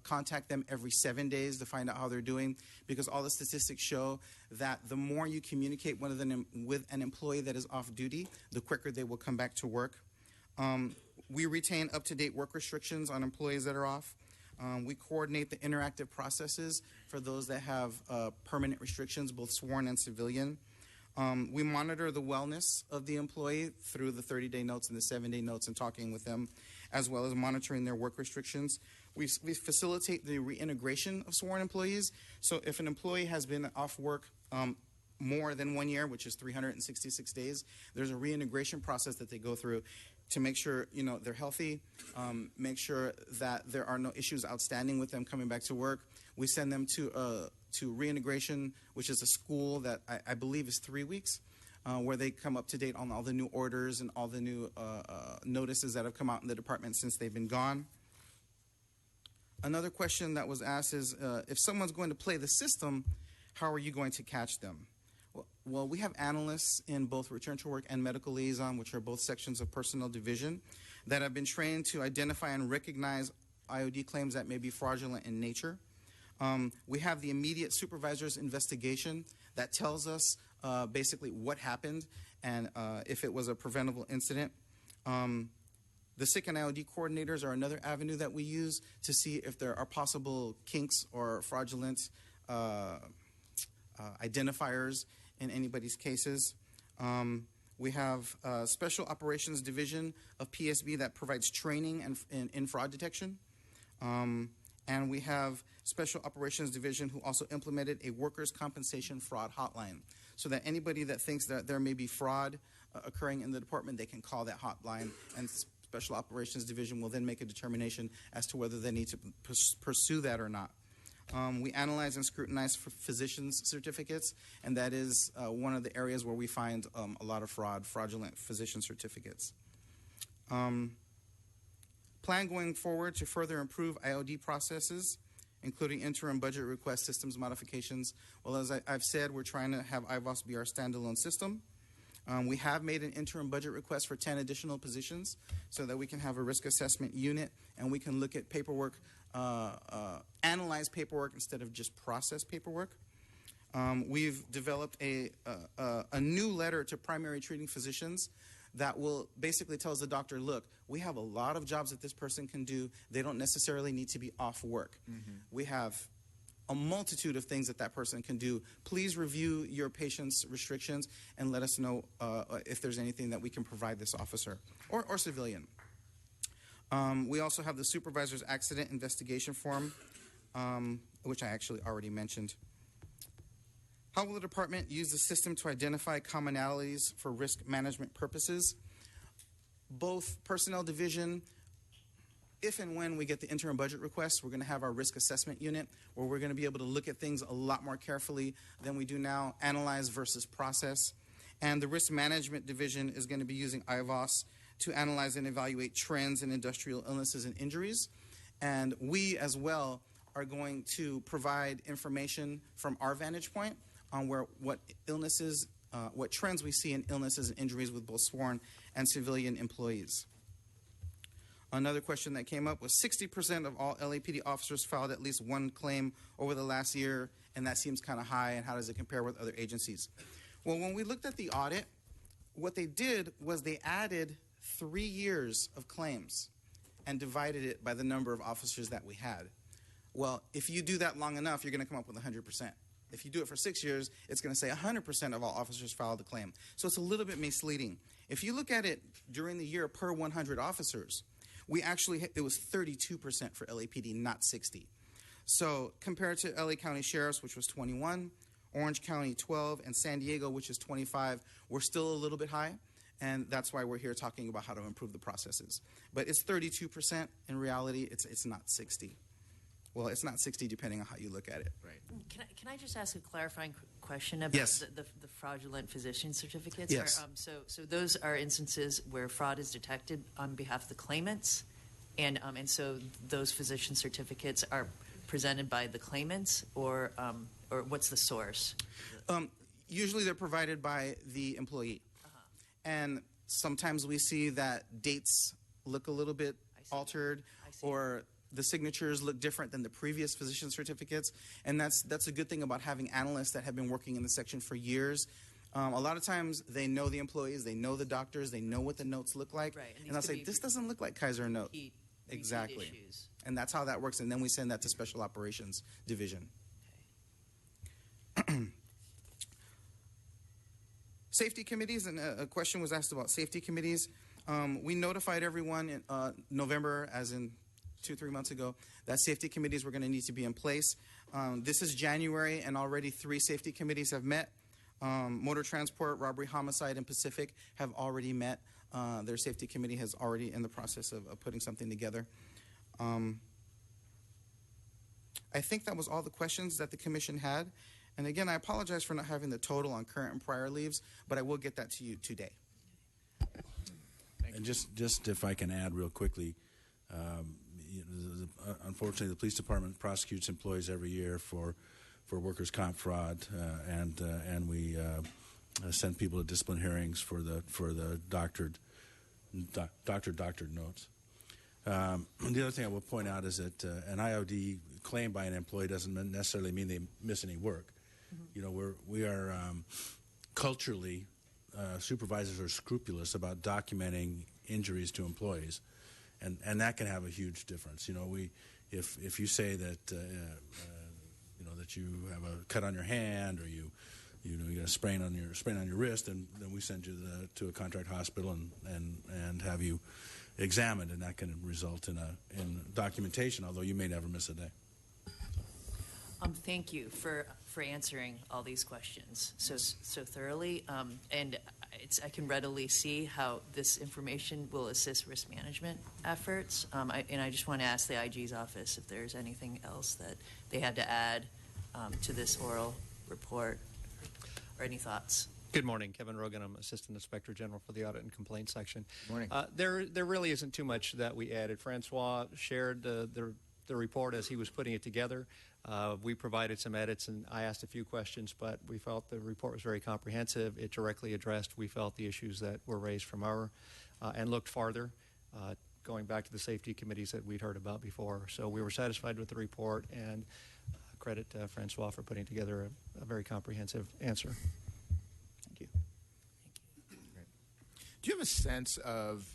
contact them every 7 days to find out how they're doing, because all the statistics show that the more you communicate with an employee that is off duty, the quicker they will come back to work. We retain up-to-date work restrictions on employees that are off. We coordinate the interactive processes for those that have permanent restrictions, both sworn and civilian. We monitor the wellness of the employee through the 30-day notes and the 7-day notes and talking with them, as well as monitoring their work restrictions. We facilitate the reintegration of sworn employees. So if an employee has been off work more than 1 year, which is 366 days, there's a reintegration process that they go through to make sure they're healthy, make sure that there are no issues outstanding with them coming back to work. We send them to reintegration, which is a school that I believe is 3 weeks, where they come up to date on all the new orders and all the new notices that have come out in the department since they've been gone. Another question that was asked is, if someone's going to play the system, how are you going to catch them? Well, we have analysts in both Return to Work and Medical Liaison, which are both sections of Personnel Division, that have been trained to identify and recognize IOD claims that may be fraudulent in nature. We have the immediate supervisor's investigation that tells us basically what happened and if it was a preventable incident. The SIC and IOD coordinators are another avenue that we use to see if there are possible kinks or fraudulent identifiers in anybody's cases. We have a Special Operations Division of PSB that provides training in fraud detection. And we have Special Operations Division who also implemented a workers' compensation fraud hotline so that anybody that thinks that there may be fraud occurring in the department, they can call that hotline, and Special Operations Division will then make a determination as to whether they need to pursue that or not. We analyze and scrutinize for physicians' certificates, and that is one of the areas where we find a lot of fraudulent physician certificates. Plan going forward to further improve IOD processes, including interim budget request systems modifications. Well, as I've said, we're trying to have IVOS be our standalone system. We have made an interim budget request for 10 additional positions so that we can have a risk assessment unit and we can look at paperwork, analyze paperwork instead of just process paperwork. We've developed a new letter to primary treating physicians that will basically tells the doctor, look, we have a lot of jobs that this person can do. They don't necessarily need to be off work. We have a multitude of things that person can do. Please review your patient's restrictions and let us know if there's anything that we can provide this officer or civilian. We also have the supervisor's accident investigation form, which I actually already mentioned. How will the department use the system to identify commonalities for risk management purposes? Both Personnel Division, if and when we get the interim budget request, we're going to have our risk assessment unit where we're going to be able to look at things a lot more carefully than we do now, analyze versus process. And the Risk Management Division is going to be using IVOS to analyze and evaluate trends in industrial illnesses and injuries. And we as well are going to provide information from our vantage point on what illnesses, what trends we see in illnesses and injuries with both sworn and civilian employees. Another question that came up was 60% of all LAPD officers filed at least one claim over the last year, and that seems kind of high, and how does it compare with other agencies? Well, when we looked at the audit, what they did was they added 3 years of claims and divided it by the number of officers that we had. Well, if you do that long enough, you're going to come up with 100%. If you do it for 6 years, it's going to say 100% of all officers filed a claim. So it's a little bit misleading. If you look at it during the year per 100 officers, we actually, it was 32% for LAPD, not 60. So compared to LA County Sheriff's, which was 21, Orange County 12, and San Diego, which is 25, we're still a little bit high, and that's why we're here talking about how to improve the processes. But it's 32%. In reality, it's not 60. Well, it's not 60 depending on how you look at it. Right. Can I just ask a clarifying question about Yes. the fraudulent physician certificates? Yes. So those are instances where fraud is detected on behalf of the claimants, and so those physician certificates are presented by the claimants, or what's the source? Usually they're provided by the employee. And sometimes we see that dates look a little bit altered, or the signatures look different than the previous physician certificates, and that's a good thing about having analysts that have been working in the section for years. A lot of times they know the employees, they know the doctors, they know what the notes look like, Right, and and they'll say, this doesn't look like Kaiser note. Repeat Exactly. issues. And that's how that works, and then we send that to Special Operations Division. Safety committees, and a question was asked about safety committees. We notified everyone in November, as in 2-3 months ago, that safety committees were going to need to be in place. This is January, and already 3 safety committees have met. Motor transport, robbery, homicide, and Pacific have already met. Their safety committee has already in the process of putting something together. I think that was all the questions that the commission had. And again, I apologize for not having the total on current and prior leaves, but I will get that to you today. And just if I can add real quickly, unfortunately, the police department prosecutes employees every year for workers' comp fraud, and we send people to discipline hearings for the doctored notes. The other thing I will point out is that an IOD claim by an employee doesn't necessarily mean they miss any work. You know, we are culturally, supervisors are scrupulous about documenting injuries to employees, and that can have a huge difference. You know, if you say that you know that you have a cut on your hand, or you got a sprain on your wrist, and then we send you to a contract hospital and have you examined, and that can result in documentation, although you may never miss a day. Thank you for answering all these questions so thoroughly, and I can readily see how this information will assist risk management efforts. And I just want to ask the IG's office if there's anything else that they had to add to this oral report, or any thoughts. Good morning, Kevin Rogan. I'm Assistant Inspector General for the Audit and Complaints Section. Good morning. There really isn't too much that we added. Francois shared the report as he was putting it together. We provided some edits, and I asked a few questions, but we felt the report was very comprehensive. It directly addressed, we felt, the issues that were raised from our, and looked farther, going back to the safety committees that we'd heard about before. So we were satisfied with the report, and credit Francois for putting together a very comprehensive answer. Thank you. Do you have a sense of,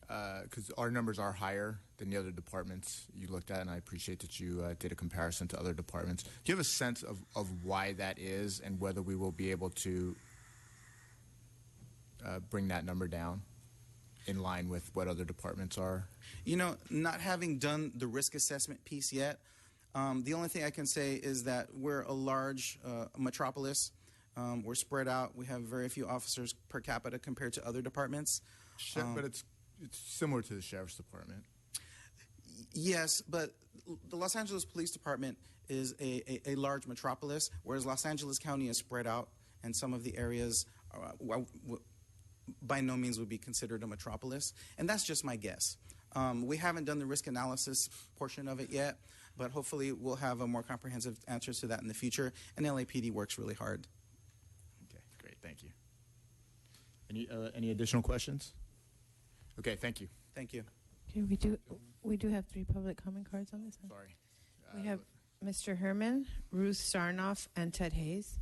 because our numbers are higher than the other departments you looked at, and I appreciate that you did a comparison to other departments. Do you have a sense of why that is, and whether we will be able to bring that number down in line with what other departments are? You know, not having done the risk assessment piece yet, the only thing I can say is that we're a large metropolis. We're spread out. We have very few officers per capita compared to other departments. But it's similar to the Sheriff's Department. Yes, but the Los Angeles Police Department is a large metropolis, whereas Los Angeles County is spread out, and some of the areas by no means would be considered a metropolis. And that's just my guess. We haven't done the risk analysis portion of it yet, but hopefully we'll have a more comprehensive answers to that in the future, and LAPD works really hard. Okay, great, thank you. Any additional questions? Okay, thank you. Thank you. Okay, we do have 3 public comment cards on this one. Sorry. We have Mr. Herman, Ruth Sarnoff, and Ted Hayes.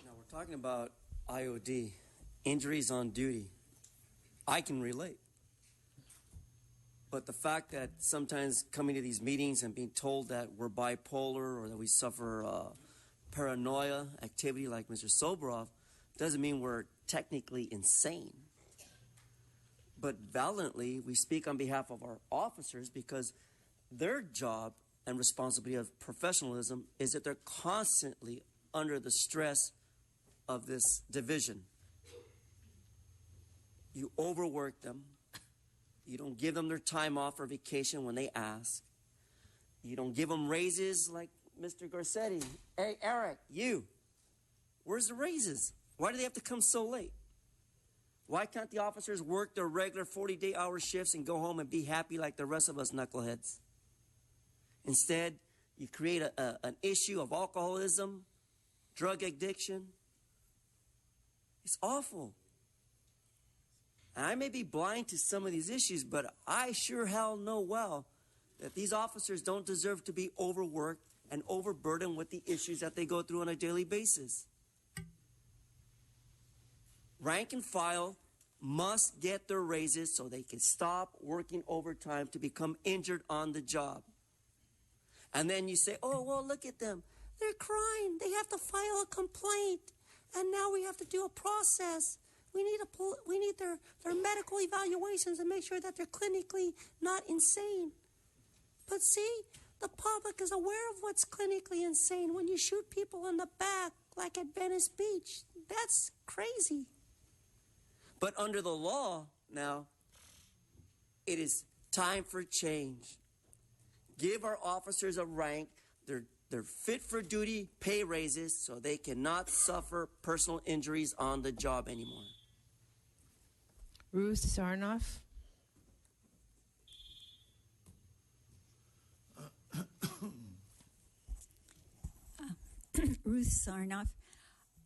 Now we're talking about IOD, injuries on duty. I can relate. But the fact that sometimes coming to these meetings and being told that we're bipolar or that we suffer paranoia activity like Mr. Soborov doesn't mean we're technically insane. But valiantly, we speak on behalf of our officers because their job and responsibility of professionalism is that they're constantly under the stress of this division. You overwork them. You don't give them their time off or vacation when they ask. You don't give them raises like Mr. Garcetti. Hey, Eric, where's the raises? Why do they have to come so late? Why can't the officers work their regular 40-day hour shifts and go home and be happy like the rest of us knuckleheads? Instead, you create an issue of alcoholism, drug addiction. It's awful. And I may be blind to some of these issues, but I sure hell know well that these officers don't deserve to be overworked and overburdened with the issues that they go through on a daily basis. Rank and file must get their raises so they can stop working overtime to become injured on the job. And then you say, oh, well, look at them. They're crying. They have to file a complaint. And now we have to do a process. We need their medical evaluations and make sure that they're clinically not insane. But see, the public is aware of what's clinically insane when you shoot people in the back, like at Venice Beach. That's crazy. But under the law now, it is time for change. Give our officers a rank. They're fit for duty, pay raises, so they cannot suffer personal injuries on the job anymore. Ruth Sarnoff. Ruth Sarnoff.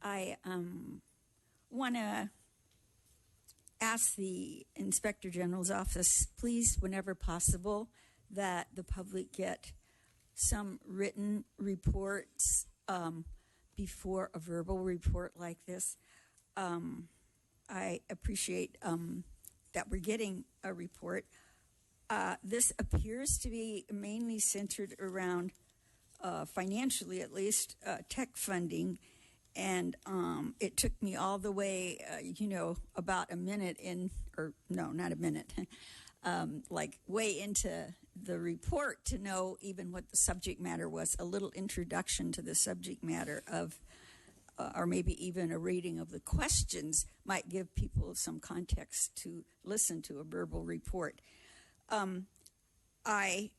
I want to ask the Inspector General's office, please, whenever possible, that the public get some written reports before a verbal report like this. I appreciate that we're getting a report. This appears to be mainly centered around, financially at least, tech funding. And it took me all the way, about a minute or no, not a minute, like way into the report to know even what the subject matter was. A little introduction to the subject matter of, or maybe even a reading of the questions might give people some context to listen to a verbal report. I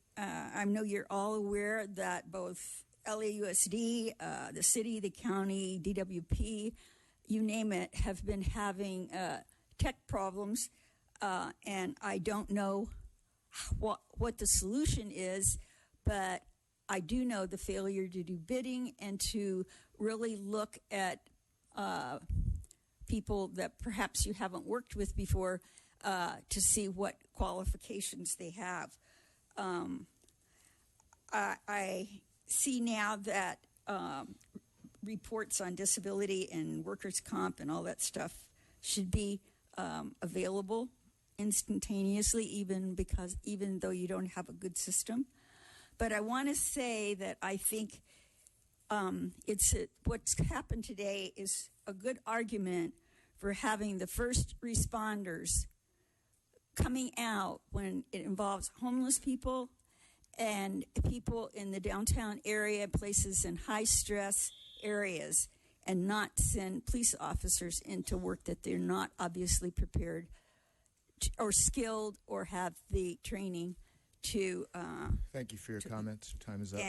know you're all aware that both LAUSD, the city, the county, DWP, you name it, have been having tech problems, and I don't know what the solution is, but I do know the failure to do bidding and to really look at people that perhaps you haven't worked with before to see what qualifications they have. I see now that reports on disability and workers' comp and all that stuff should be available instantaneously, even though you don't have a good system. But I want to say that I think what's happened today is a good argument for having the first responders coming out when it involves homeless people and people in the downtown area, places in high stress areas, and not send police officers into work that they're not obviously prepared or skilled or have the training to. Thank you for your comments. Time is up.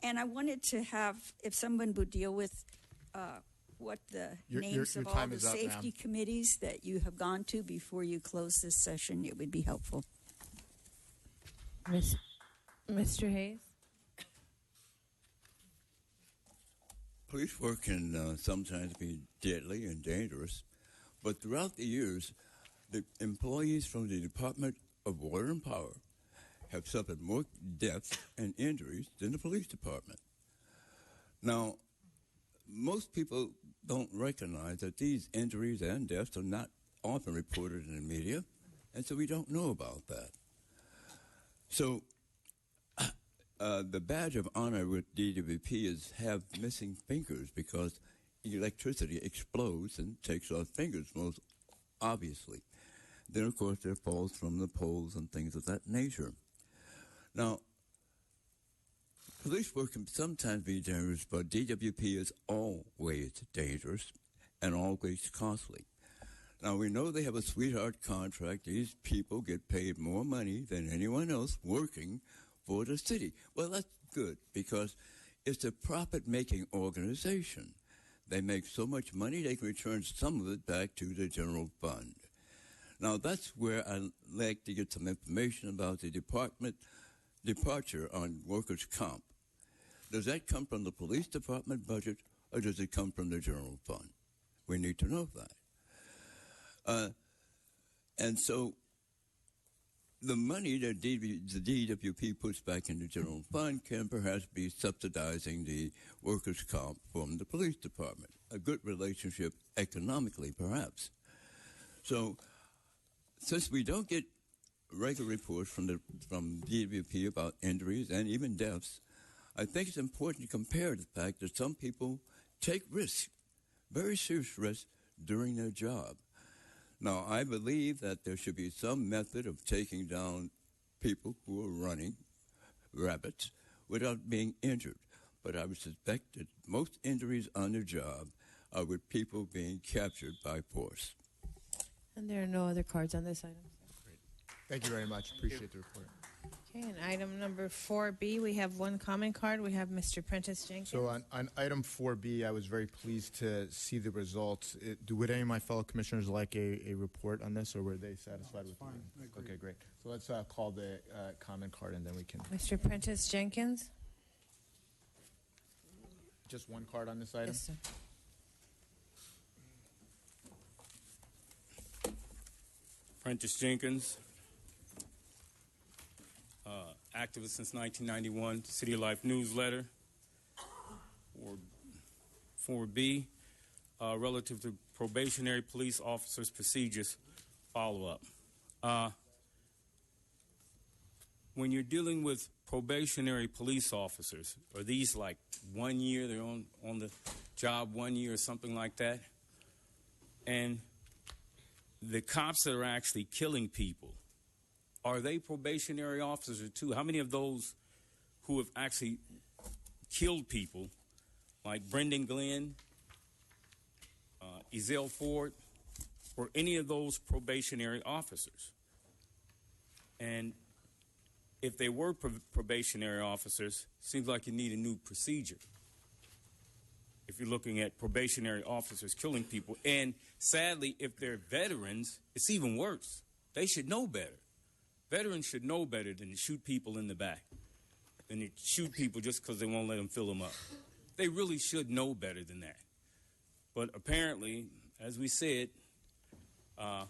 And I wanted to have, if someone would deal with what the names of all the safety committees that you have gone to before you close this session, it would be helpful. Mr. Hayes? Police work can sometimes be deadly and dangerous, but throughout the years, the employees from the Department of Water and Power have suffered more deaths and injuries than the police department. Now, most people don't recognize that these injuries and deaths are not often reported in the media, and so we don't know about that. So the badge of honor with DWP is have missing fingers because electricity explodes and takes off fingers most obviously. Then, of course, there falls from the poles and things of that nature. Now, police work can sometimes be dangerous, but DWP is always dangerous and always costly. Now, we know they have a sweetheart contract. These people get paid more money than anyone else working for the city. Well, that's good because it's a profit-making organization. They make so much money, they can return some of it back to the general fund. Now, that's where I'd like to get some information about the departure on workers' comp. Does that come from the police department budget, or does it come from the general fund? We need to know that. And so the money that the DWP puts back in the general fund can perhaps be subsidizing the workers' comp from the police department. A good relationship economically, perhaps. So since we don't get regular reports from DWP about injuries and even deaths, I think it's important to compare the fact that some people take risks, very serious risks, during their job. Now, I believe that there should be some method of taking down people who are running rabbits without being injured. But I would suspect that most injuries on the job are with people being captured by force. And there are no other cards on this item. Great. Thank you very much. Appreciate the report. Okay, and item number 4B, we have one comment card. We have Mr. Prentice Jenkins. So on item 4B, I was very pleased to see the results. Would any of my fellow commissioners like a report on this, or were they satisfied with it? Okay, great. So let's call the comment card, and then we can. Mr. Prentice Jenkins? Just one card on this item? Yes, sir. Prentice Jenkins, activist since 1991, City of Life newsletter. 4B, relative to probationary police officers' procedures follow-up. when you're dealing with probationary police officers, are these like 1 year, they're on the job 1 year or something like that? And the cops that are actually killing people, are they probationary officers too? How many of those who have actually killed people, like Brendan Glenn, Ezell Ford, were any of those probationary officers? And if they were probationary officers, seems like you need a new procedure. If you're looking at probationary officers killing people, and sadly, if they're veterans, it's even worse. They should know better. Veterans should know better than to shoot people in the back, than to shoot people just because they won't let them fill them up. They really should know better than that. But apparently, as we said, I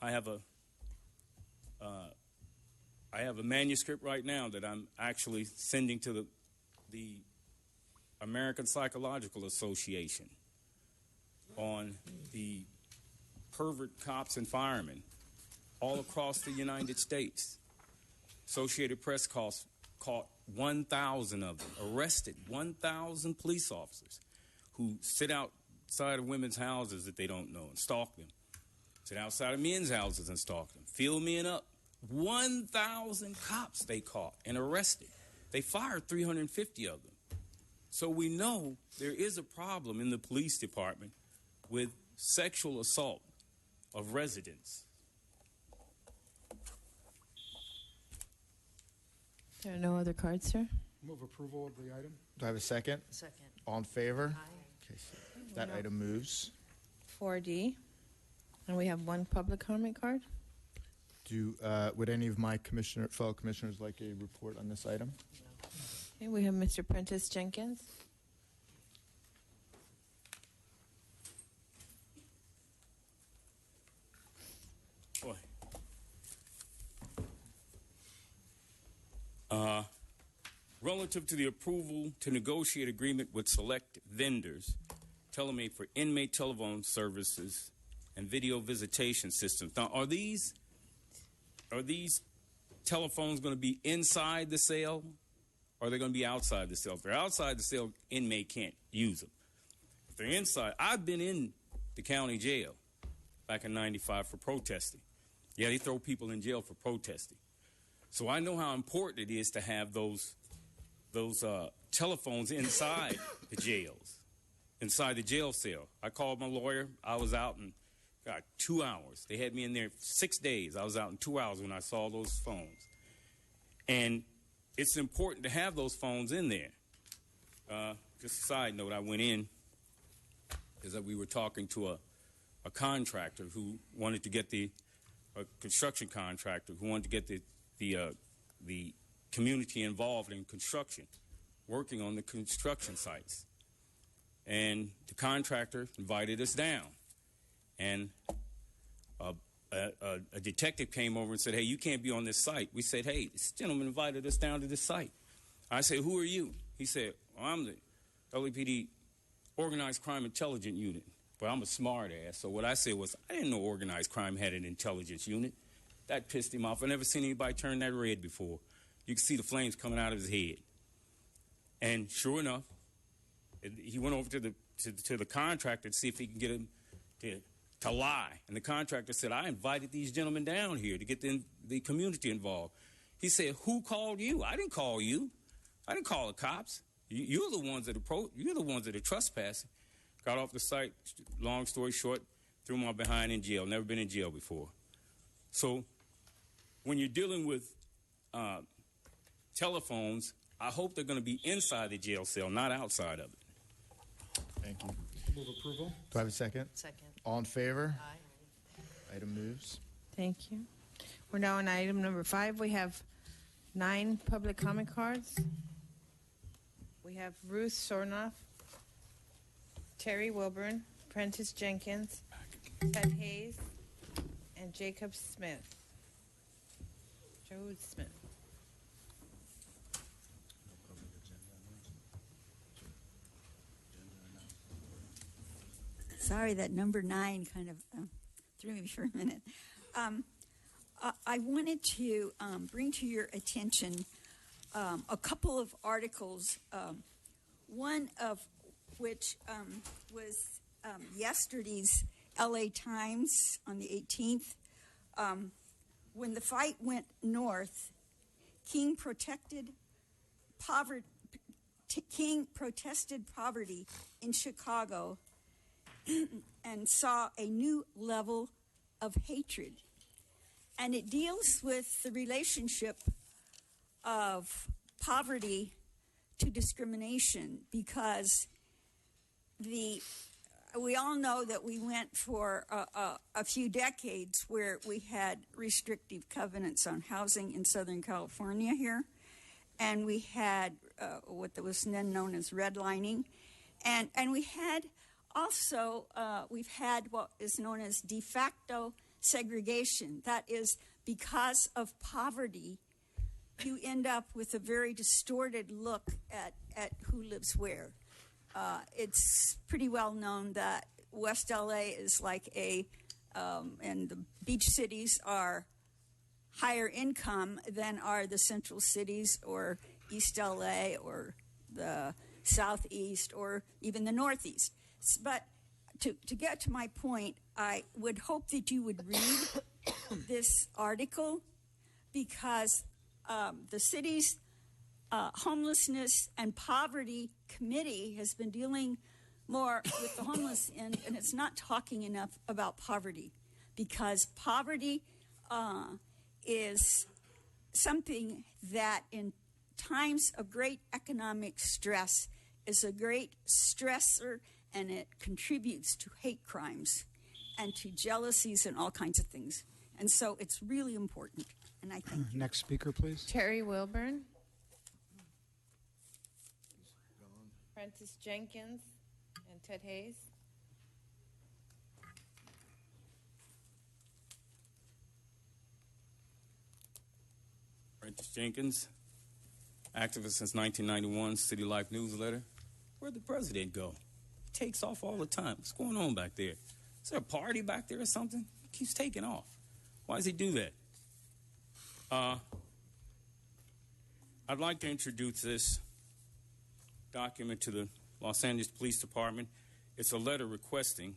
have a manuscript right now that I'm actually sending to the American Psychological Association on the pervert cops and firemen all across the United States. Associated Press caught 1,000 of them, arrested 1,000 police officers who sit outside of women's houses that they don't know and stalk them, sit outside of men's houses and stalk them, fill men up. 1,000 cops they caught and arrested. They fired 350 of them. So we know there is a problem in the police department with sexual assault of residents. There are no other cards, sir. Move approval of the item. Do I have a second? Second. All in favor? Aye. Okay, so that item moves. 4D. And we have one public comment card. Would any of my fellow commissioners like a report on this item? Okay, we have Mr. Prentice Jenkins. Boy. Relative to the approval to negotiate agreement with select vendors, Telemate for inmate telephone services and video visitation systems. Now, are these telephones going to be inside the cell, or are they going to be outside the cell? If they're outside the cell, inmate can't use them. If they're inside, I've been in the county jail back in '95 for protesting. Yeah, they throw people in jail for protesting. So I know how important it is to have those telephones inside the jails, inside the jail cell. I called my lawyer. I was out in 2 hours. They had me in there 6 days. I was out in 2 hours when I saw those phones. And it's important to have those phones in there. Just a side note, I went in because we were talking to a contractor who wanted to get a construction contractor who wanted to get the community involved in construction, working on the construction sites. And the contractor invited us down. And a detective came over and said, "Hey, you can't be on this site." We said, "Hey, this gentleman invited us down to this site." I said, "Who are you?" He said, "Well, I'm the LAPD Organized Crime Intelligence Unit." But I'm a smart ass. So what I said was, I didn't know organized crime had an intelligence unit. That pissed him off. I've never seen anybody turn that red before. You could see the flames coming out of his head. And sure enough, he went over to the contractor to see if he can get him to lie. And the contractor said, "I invited these gentlemen down here to get the community involved." He said, "Who called you?" "I didn't call you. I didn't call the cops. You're the ones that are trespassing." Got off the site. Long story short, threw my behind in jail. Never been in jail before. So when you're dealing with telephones, I hope they're going to be inside the jail cell, not outside of it. Thank you. Move approval. Do I have a second? Second. All in favor? Aye. Item moves. Thank you. We're now on item number 5. We have 9 public comment cards. We have Ruth Sornoff, Terry Wilburn, Prentice Jenkins, Ted Hayes, and Jacob Smith. Joe Smith. Sorry, that number 9 kind of threw me for a minute. I wanted to bring to your attention a couple of articles, one of which was yesterday's LA Times on the 18th. When the fight went north, King protested poverty in Chicago and saw a new level of hatred. And it deals with the relationship of poverty to discrimination, because we all know that we went for a few decades where we had restrictive covenants on housing in Southern California here, and we had what was then known as redlining, and we had also we've had what is known as de facto segregation. That is, because of poverty, you end up with a very distorted look at who lives where. It's pretty well known that West LA is like and the beach cities are higher income than are the central cities or East LA or the Southeast or even the Northeast. But to get to my point, I would hope that you would read this article, because the city's homelessness and poverty committee has been dealing more with the homeless, and it's not talking enough about poverty, because poverty is something that in times of great economic stress is a great stressor, and it contributes to hate crimes and to jealousies and all kinds of things. And so it's really important. And I thank you. Next speaker, please. Terry Wilburn. Francis Jenkins and Ted Hayes. Francis Jenkins, activist since 1991, City Life newsletter. Where'd the president go? He takes off all the time. What's going on back there? Is there a party back there or something? He keeps taking off. Why does he do that? I'd like to introduce this document to the Los Angeles Police Department. It's a letter requesting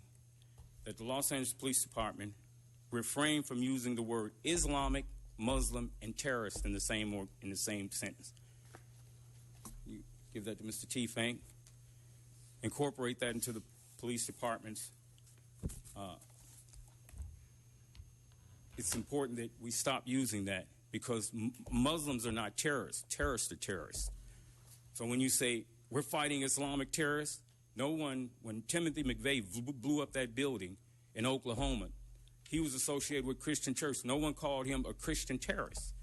that the Los Angeles Police Department refrain from using the word Islamic, Muslim, and terrorist in the same sentence. You give that to Mr. T. Fank. Incorporate that into the police department's. It's important that we stop using that, because Muslims are not terrorists. Terrorists are terrorists. So when you say we're fighting Islamic terrorists, when Timothy McVeigh blew up that building in Oklahoma, he was associated with Christian Church. No one called him a Christian terrorist.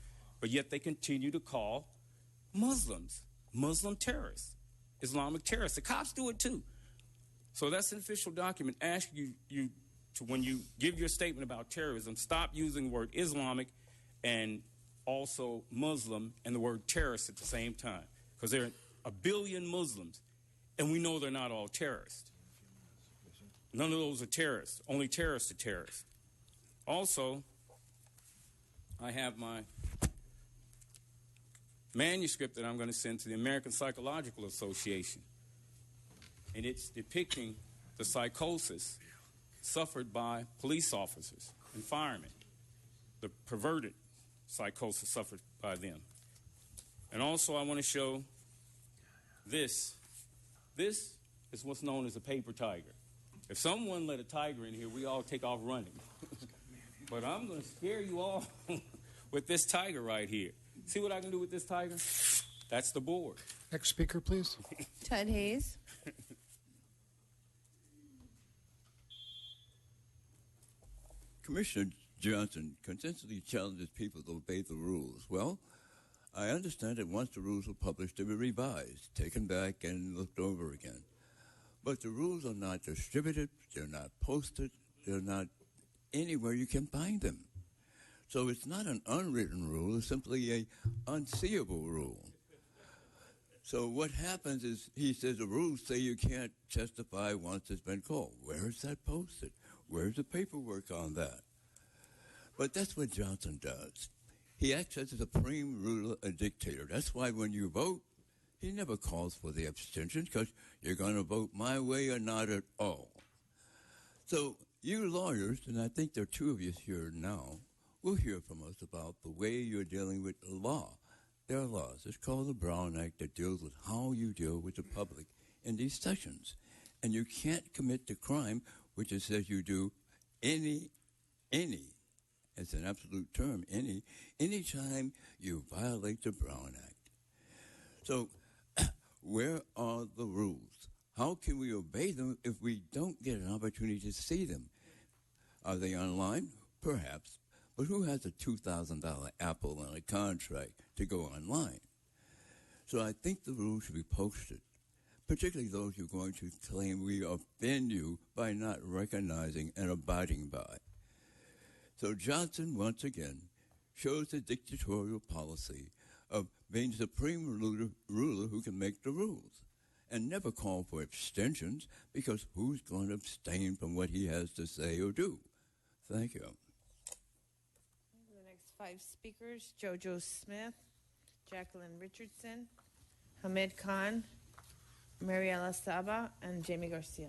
But yet they continue to call Muslims Muslim terrorists, Islamic terrorists. The cops do it too. So that's an official document. Ask you to, when you give your statement about terrorism, stop using the word Islamic and also Muslim and the word terrorist at the same time. Because there are a billion Muslims, and we know they're not all terrorists. None of those are terrorists. Only terrorists are terrorists. Also, I have my manuscript that I'm going to send to the American Psychological Association. And it's depicting the psychosis suffered by police officers and firemen, the perverted psychosis suffered by them. And also I want to show this. This is what's known as a paper tiger. If someone let a tiger in here, we all take off running. But I'm going to scare you all with this tiger right here. See what I can do with this tiger? That's the board. Next speaker, please. Ted Hayes. Commissioner Johnson consistently challenges people to obey the rules. Well, I understand that once the rules are published, they will be revised, taken back, and looked over again. But the rules are not distributed, they're not posted, they're not anywhere you can find them. So it's not an unwritten rule, it's simply an unseeable rule. So what happens is, he says the rules say you can't testify once it's been called. Where is that posted? Where's the paperwork on that? But that's what Johnson does. He acts as a supreme ruler, a dictator. That's why when you vote, he never calls for the abstention because you're going to vote my way or not at all. So you lawyers, and I think there are two of you here now, will hear from us about the way you're dealing with the law. There are laws. It's called the Brown Act that deals with how you deal with the public in these sessions. And you can't commit the crime, which it says you do any, it's an absolute term, any time you violate the Brown Act. So where are the rules? How can we obey them if we don't get an opportunity to see them? Are they online? Perhaps. But who has a $2,000 Apple and a contract to go online? So I think the rules should be posted, particularly those you're going to claim we offend you by not recognizing and abiding by. So Johnson, once again, shows the dictatorial policy of being the supreme ruler who can make the rules and never call for abstentions because who's going to abstain from what he has to say or do? Thank you. The next 5 speakers, Jojo Smith, Jacqueline Richardson, Hamid Khan, Mariela Saba, and Jamie Garcia.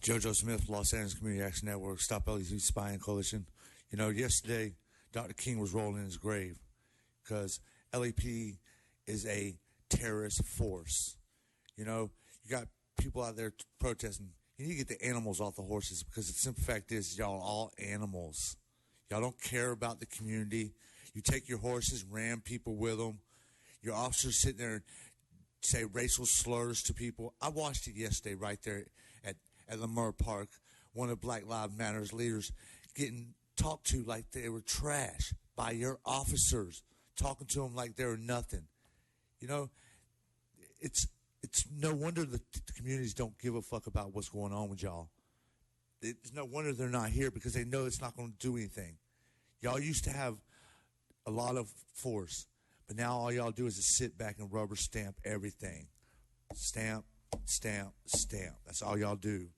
Jojo Smith, Los Angeles Community Action Network, Stop LEPD Spying Coalition. You know, yesterday, Dr. King was rolling in his grave because LAPD is a terrorist force. You know, you got people out there protesting. You need to get the animals off the horses because the simple fact is y'all are all animals. Y'all don't care about the community. You take your horses, ram people with them. Your officers sit there and say racial slurs to people. I watched it yesterday right there at Lamar Park, one of Black Lives Matter's leaders getting talked to like they were trash by your officers, talking to them like they were nothing. You know, it's no wonder the communities don't give a fuck about what's going on with y'all. It's no wonder they're not here because they know it's not going to do anything. Y'all used to have a lot of force, but now all y'all do is just sit back and rubber stamp everything. Stamp, stamp, stamp. That's all y'all do.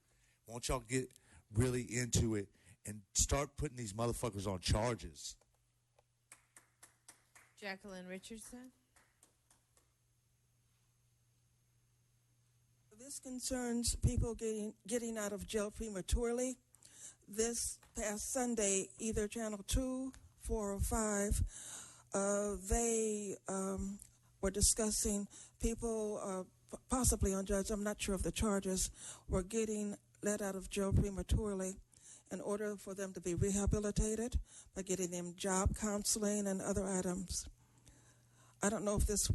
Won't y'all get really into it and start putting these motherfuckers on charges? Jacqueline Richardson. This concerns people getting out of jail prematurely. This past Sunday, either Channel 2, 4, or 5, they were discussing people, possibly on judge, I'm not sure of the charges, were getting let out of jail prematurely in order for them to be rehabilitated by getting them job counseling and other items. I don't know if this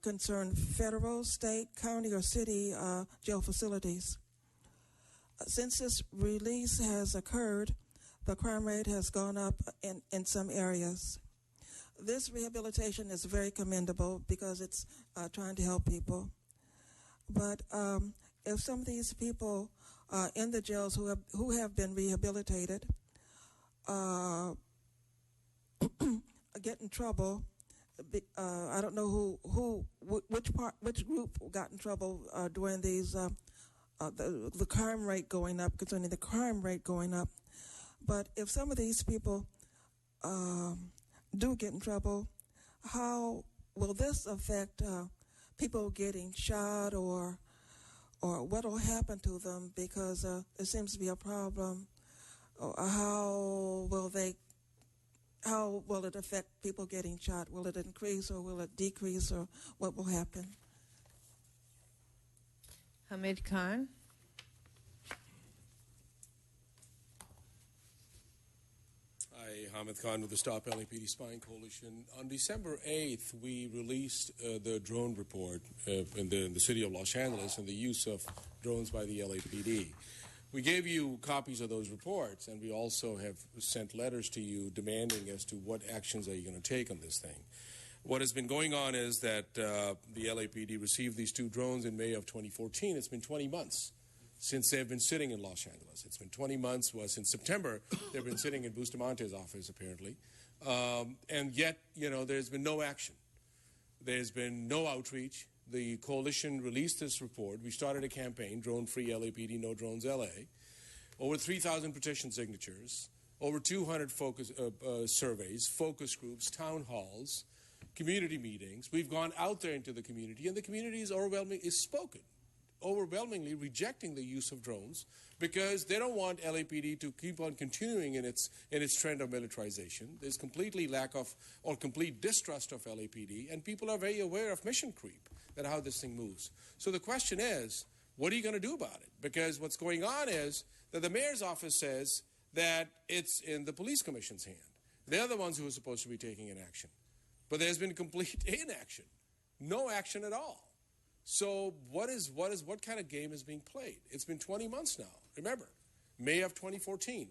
concerned federal, state, county, or city jail facilities. Since this release has occurred, the crime rate has gone up in some areas. This rehabilitation is very commendable because it's trying to help people. But if some of these people in the jails who have been rehabilitated get in trouble, I don't know which group got in trouble during these the crime rate going up, concerning the crime rate going up. But if some of these people do get in trouble, how will this affect people getting shot, or what will happen to them? Because it seems to be a problem. How will it affect people getting shot? Will it increase or will it decrease, or what will happen? Hamid Khan. Hi, Hamid Khan with the Stop LAPD Spying Coalition. On December 8th, we released the drone report in the city of Los Angeles and the use of drones by the LAPD. We gave you copies of those reports, and we also have sent letters to you demanding as to what actions are you going to take on this thing. What has been going on is that the LAPD received these 2 drones in May of 2014. It's been 20 months since they've been sitting in Los Angeles. It's been 20 months. Well, since September, they've been sitting in Bustamante's office, apparently. And yet, there's been no action. There's been no outreach. The coalition released this report. We started a campaign, Drone Free LAPD, No Drones LA. Over 3,000 petition signatures. over 200 focus surveys, focus groups, town halls, community meetings. We've gone out there into the community, and the community is overwhelmingly rejecting the use of drones because they don't want LAPD to keep on continuing in its trend of militarization. There's completely lack of or complete distrust of LAPD, and people are very aware of mission creep, that how this thing moves. So the question is, what are you going to do about it? Because what's going on is that the mayor's office says that it's in the police commission's hand. They're the ones who are supposed to be taking an action. But there's been complete inaction, no action at all. So what kind of game is being played? It's been 20 months now. Remember, May of 2014,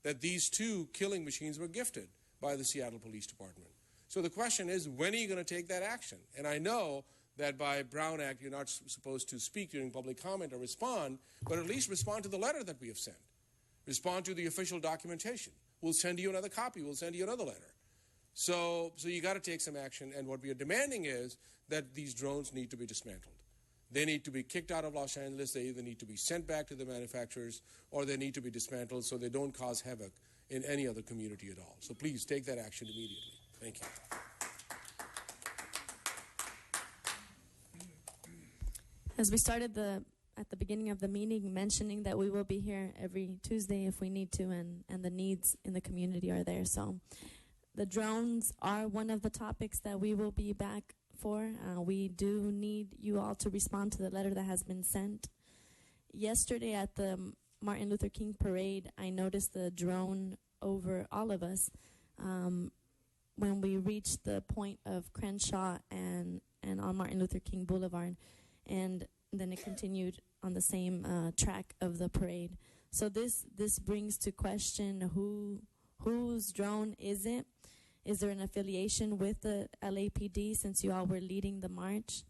that these two killing machines were gifted by the Seattle Police Department. So the question is, when are you going to take that action? And I know that by Brown Act, you're not supposed to speak during public comment or respond, but at least respond to the letter that we have sent. Respond to the official documentation. We'll send you another copy. We'll send you another letter. So you got to take some action, and what we are demanding is that these drones need to be dismantled. They need to be kicked out of Los Angeles. They either need to be sent back to the manufacturers, or they need to be dismantled so they don't cause havoc in any other community at all. So please take that action immediately. Thank you. As we started at the beginning of the meeting mentioning that we will be here every Tuesday if we need to, and the needs in the community are there. So the drones are one of the topics that we will be back for. We do need you all to respond to the letter that has been sent. Yesterday at the Martin Luther King parade, I noticed the drone over all of us when we reached the point of Crenshaw and on Martin Luther King Boulevard, and then it continued on the same track of the parade. So this brings to question whose drone is it? Is there an affiliation with the LAPD since you all were leading the march?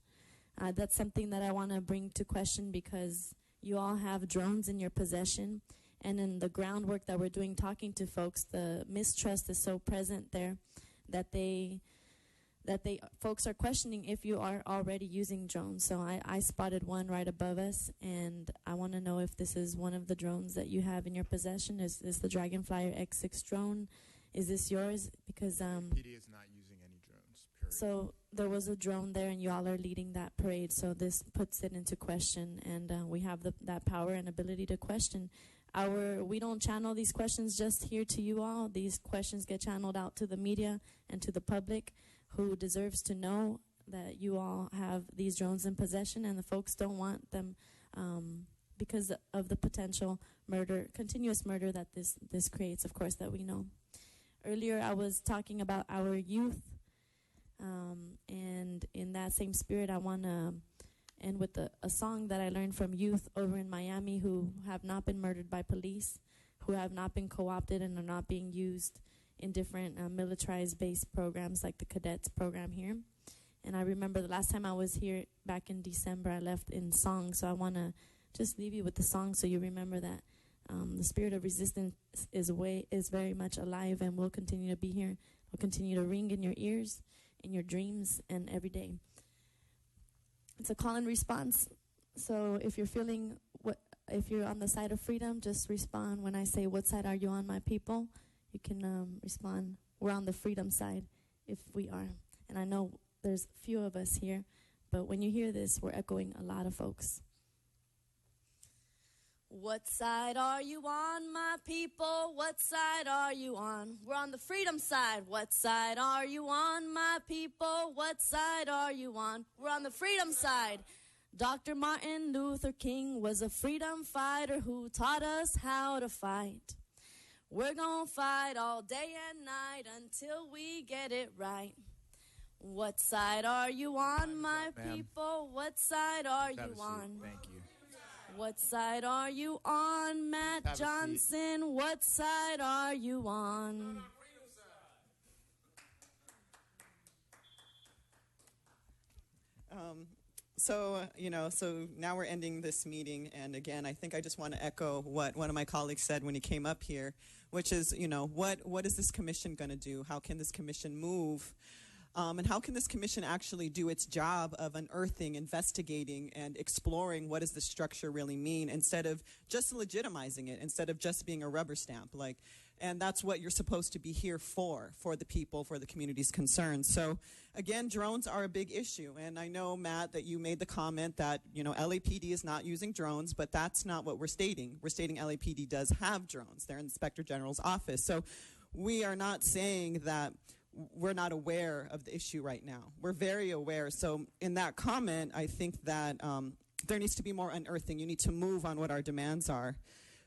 That's something that I want to bring to question because you all have drones in your possession. And in the groundwork that we're doing, talking to folks, the mistrust is so present there that folks are questioning if you are already using drones. So I spotted one right above us, and I want to know if this is one of the drones that you have in your possession. Is this the Dragonflyer X6 drone? Is this yours? Because PD is not using any drones, period. So there was a drone there, and you all are leading that parade. So this puts it into question, and we have that power and ability to question. We don't channel these questions just here to you all. These questions get channeled out to the media and to the public, who deserves to know that you all have these drones in possession, and the folks don't want them because of the potential continuous murder that this creates, of course, that we know. Earlier, I was talking about our youth, and in that same spirit, I want to end with a song that I learned from youth over in Miami who have not been murdered by police, who have not been co-opted and are not being used in different militarized-based programs like the cadets program here. And I remember the last time I was here back in December, I left in song, so I want to just leave you with the song so you remember that the spirit of resistance is very much alive and will continue to be here. Will continue to ring in your ears, in your dreams, and every day. It's a call and response. So if you're if you're on the side of freedom, just respond when I say, "What side are you on, my people?" You can respond, "We're on the freedom side," if we are. And I know there's few of us here, but when you hear this, we're echoing a lot of folks. What side are you on, my people? What side are you on? We're on the freedom side. What side are you on, my people? What side are you on? We're on the freedom side. Dr. Martin Luther King was a freedom fighter who taught us how to fight. We're gonna fight all day and night until we get it right. What side are you on, my people? What side are you on? Thank you. What side are you on, Matt Johnson? What side are you on? So now we're ending this meeting, and again, I think I just want to echo what one of my colleagues said when he came up here, which is, what is this commission going to do? How can this commission move? And how can this commission actually do its job of unearthing, investigating, and exploring what does the structure really mean instead of just legitimizing it, instead of just being a rubber stamp? Like, And that's what you're supposed to be here for the people, for the community's concerns. So, again, drones are a big issue. And I know, Matt, that you made the comment that, LAPD is not using drones, but that's not what we're stating. We're stating LAPD does have drones. They're in Inspector General's office. So we are not saying that we're not aware of the issue right now. We're very aware. So in that comment, I think that there needs to be more unearthing. You need to move on what our demands are.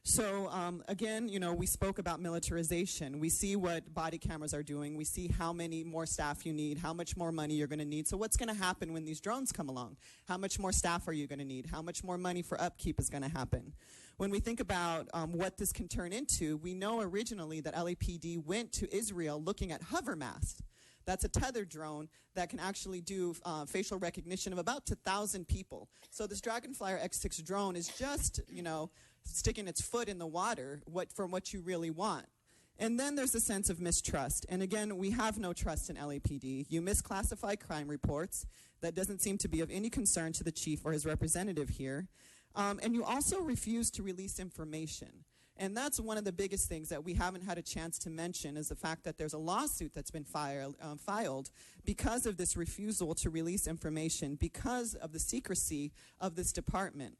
So, again, we spoke about militarization. We see what body cameras are doing. We see how many more staff you need, how much more money you're going to need. So what's going to happen when these drones come along? How much more staff are you going to need? How much more money for upkeep is going to happen? When we think about what this can turn into, we know originally that LAPD went to Israel looking at HoverMast. That's a tethered drone that can actually do facial recognition of about 1,000 people. So this Dragonflyer X6 drone is just, sticking its foot in the water from what you really want. And then there's a sense of mistrust. And again, we have no trust in LAPD. You misclassify crime reports. That doesn't seem to be of any concern to the chief or his representative here. And you also refuse to release information. And that's one of the biggest things that we haven't had a chance to mention is the fact that there's a lawsuit that's been filed because of this refusal to release information, because of the secrecy of this department.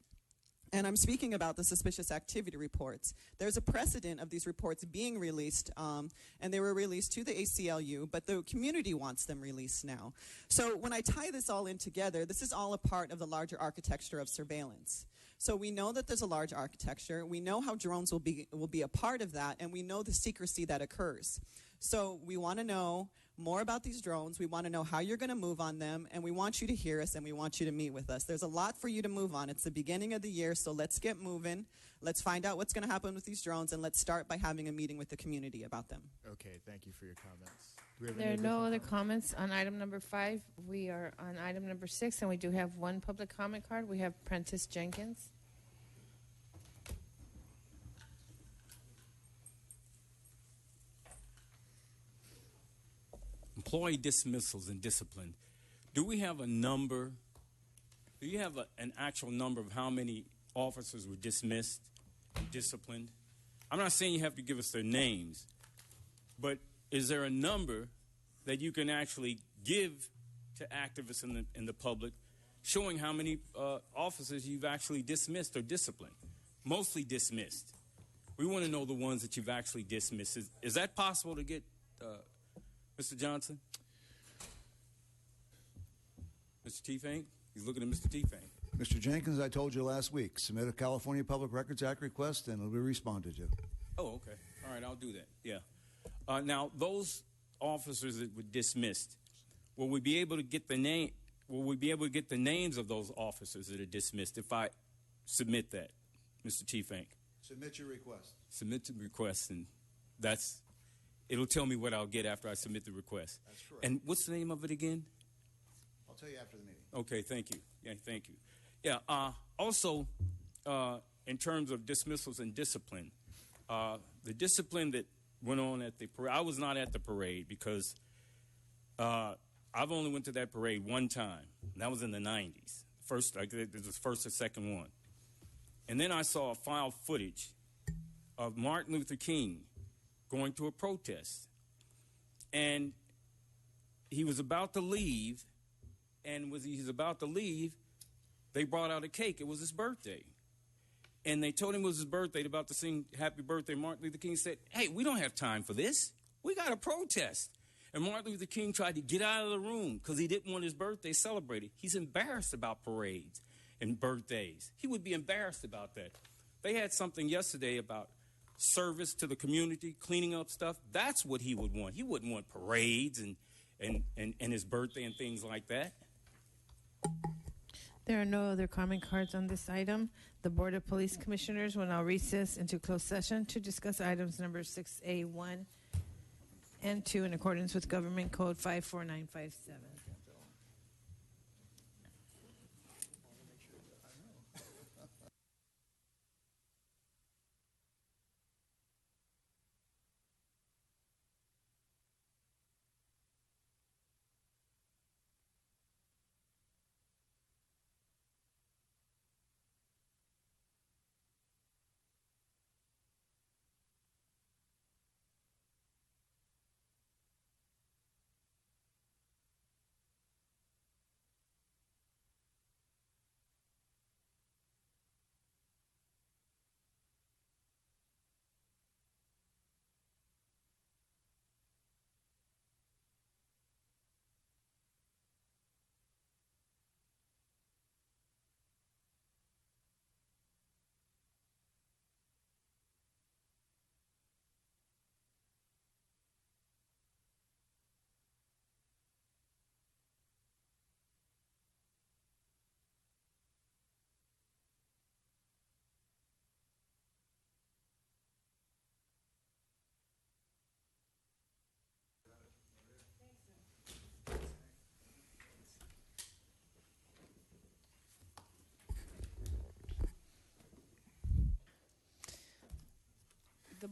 And I'm speaking about the suspicious activity reports. There's a precedent of these reports being released, and they were released to the ACLU, but the community wants them released now. So when I tie this all in together, this is all a part of the larger architecture of surveillance. So we know that there's a large architecture. We know how drones will be a part of that, and we know the secrecy that occurs. So we want to know more about these drones. We want to know how you're going to move on them, and we want you to hear us, and we want you to meet with us. There's a lot for you to move on. It's the beginning of the year, so let's get moving. Let's find out what's going to happen with these drones, and let's start by having a meeting with the community about them. Okay, thank you for your comments. Do we have There are any no additional other comments? comments on item number 5. We are on item number 6, and we do have one public comment card. We have Prentice Jenkins. Employee dismissals and discipline. Do we have a number? Do you have an actual number of how many officers were dismissed, disciplined? I'm not saying you have to give us their names, but is there a number that you can actually give to activists in the public showing how many officers you've actually dismissed or disciplined? Mostly dismissed. We want to know the ones that you've actually dismissed. Is that possible to get, Mr. Johnson? Mr. T-Fang? He's looking at Mr. T-Fang. Mr. Jenkins, I told you last week, submit a California Public Records Act request and it'll be responded to. Oh, okay. All right, I'll do that. Yeah. Now, those officers that were dismissed, will we be able to get the name? Will we be able to get the names of those officers that are dismissed if I submit that, Mr. T-Fang? Submit your request. Submit the request, and it'll tell me what I'll get after I submit the request. That's correct. And what's the name of it again? I'll tell you after the meeting. Okay, thank you. Yeah, thank you. Yeah, also, in terms of dismissals and discipline, the discipline that went on at the parade, I was not at the parade because I've only went to that parade one time, and that was in the 90s. It was the first or second one. And then I saw file footage of Martin Luther King going to a protest. And he was about to leave, and he was about to leave, they brought out a cake. It was his birthday. And they told him it was his birthday, about to sing Happy Birthday. Martin Luther King said, hey, we don't have time for this. We got to protest. And Martin Luther King tried to get out of the room because he didn't want his birthday celebrated. He's embarrassed about parades and birthdays. He would be embarrassed about that. They had something yesterday about service to the community, cleaning up stuff. That's what he would want. He wouldn't want parades and his birthday and things like that. There are no other comment cards on this item. The Board of Police Commissioners will now recess into closed session to discuss items number 6A1 and 2 in accordance with Government Code 54957.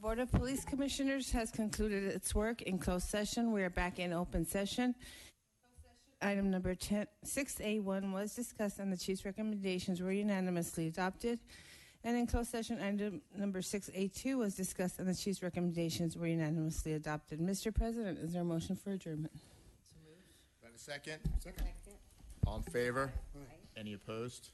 Board of Police Commissioners has concluded its work in closed session. We are back in open session. Item number 6A1 was discussed and the chief's recommendations were unanimously adopted. And in closed session, item number 6A2 was discussed and the chief's recommendations were unanimously adopted. Mr. President, is there a motion for adjournment? Do I have a second? Second. All in favor? Any opposed?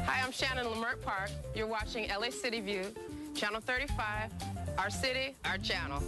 Hi, I'm Shannon Lamert Park. You're watching LA City View, Channel 35, our city, our channel.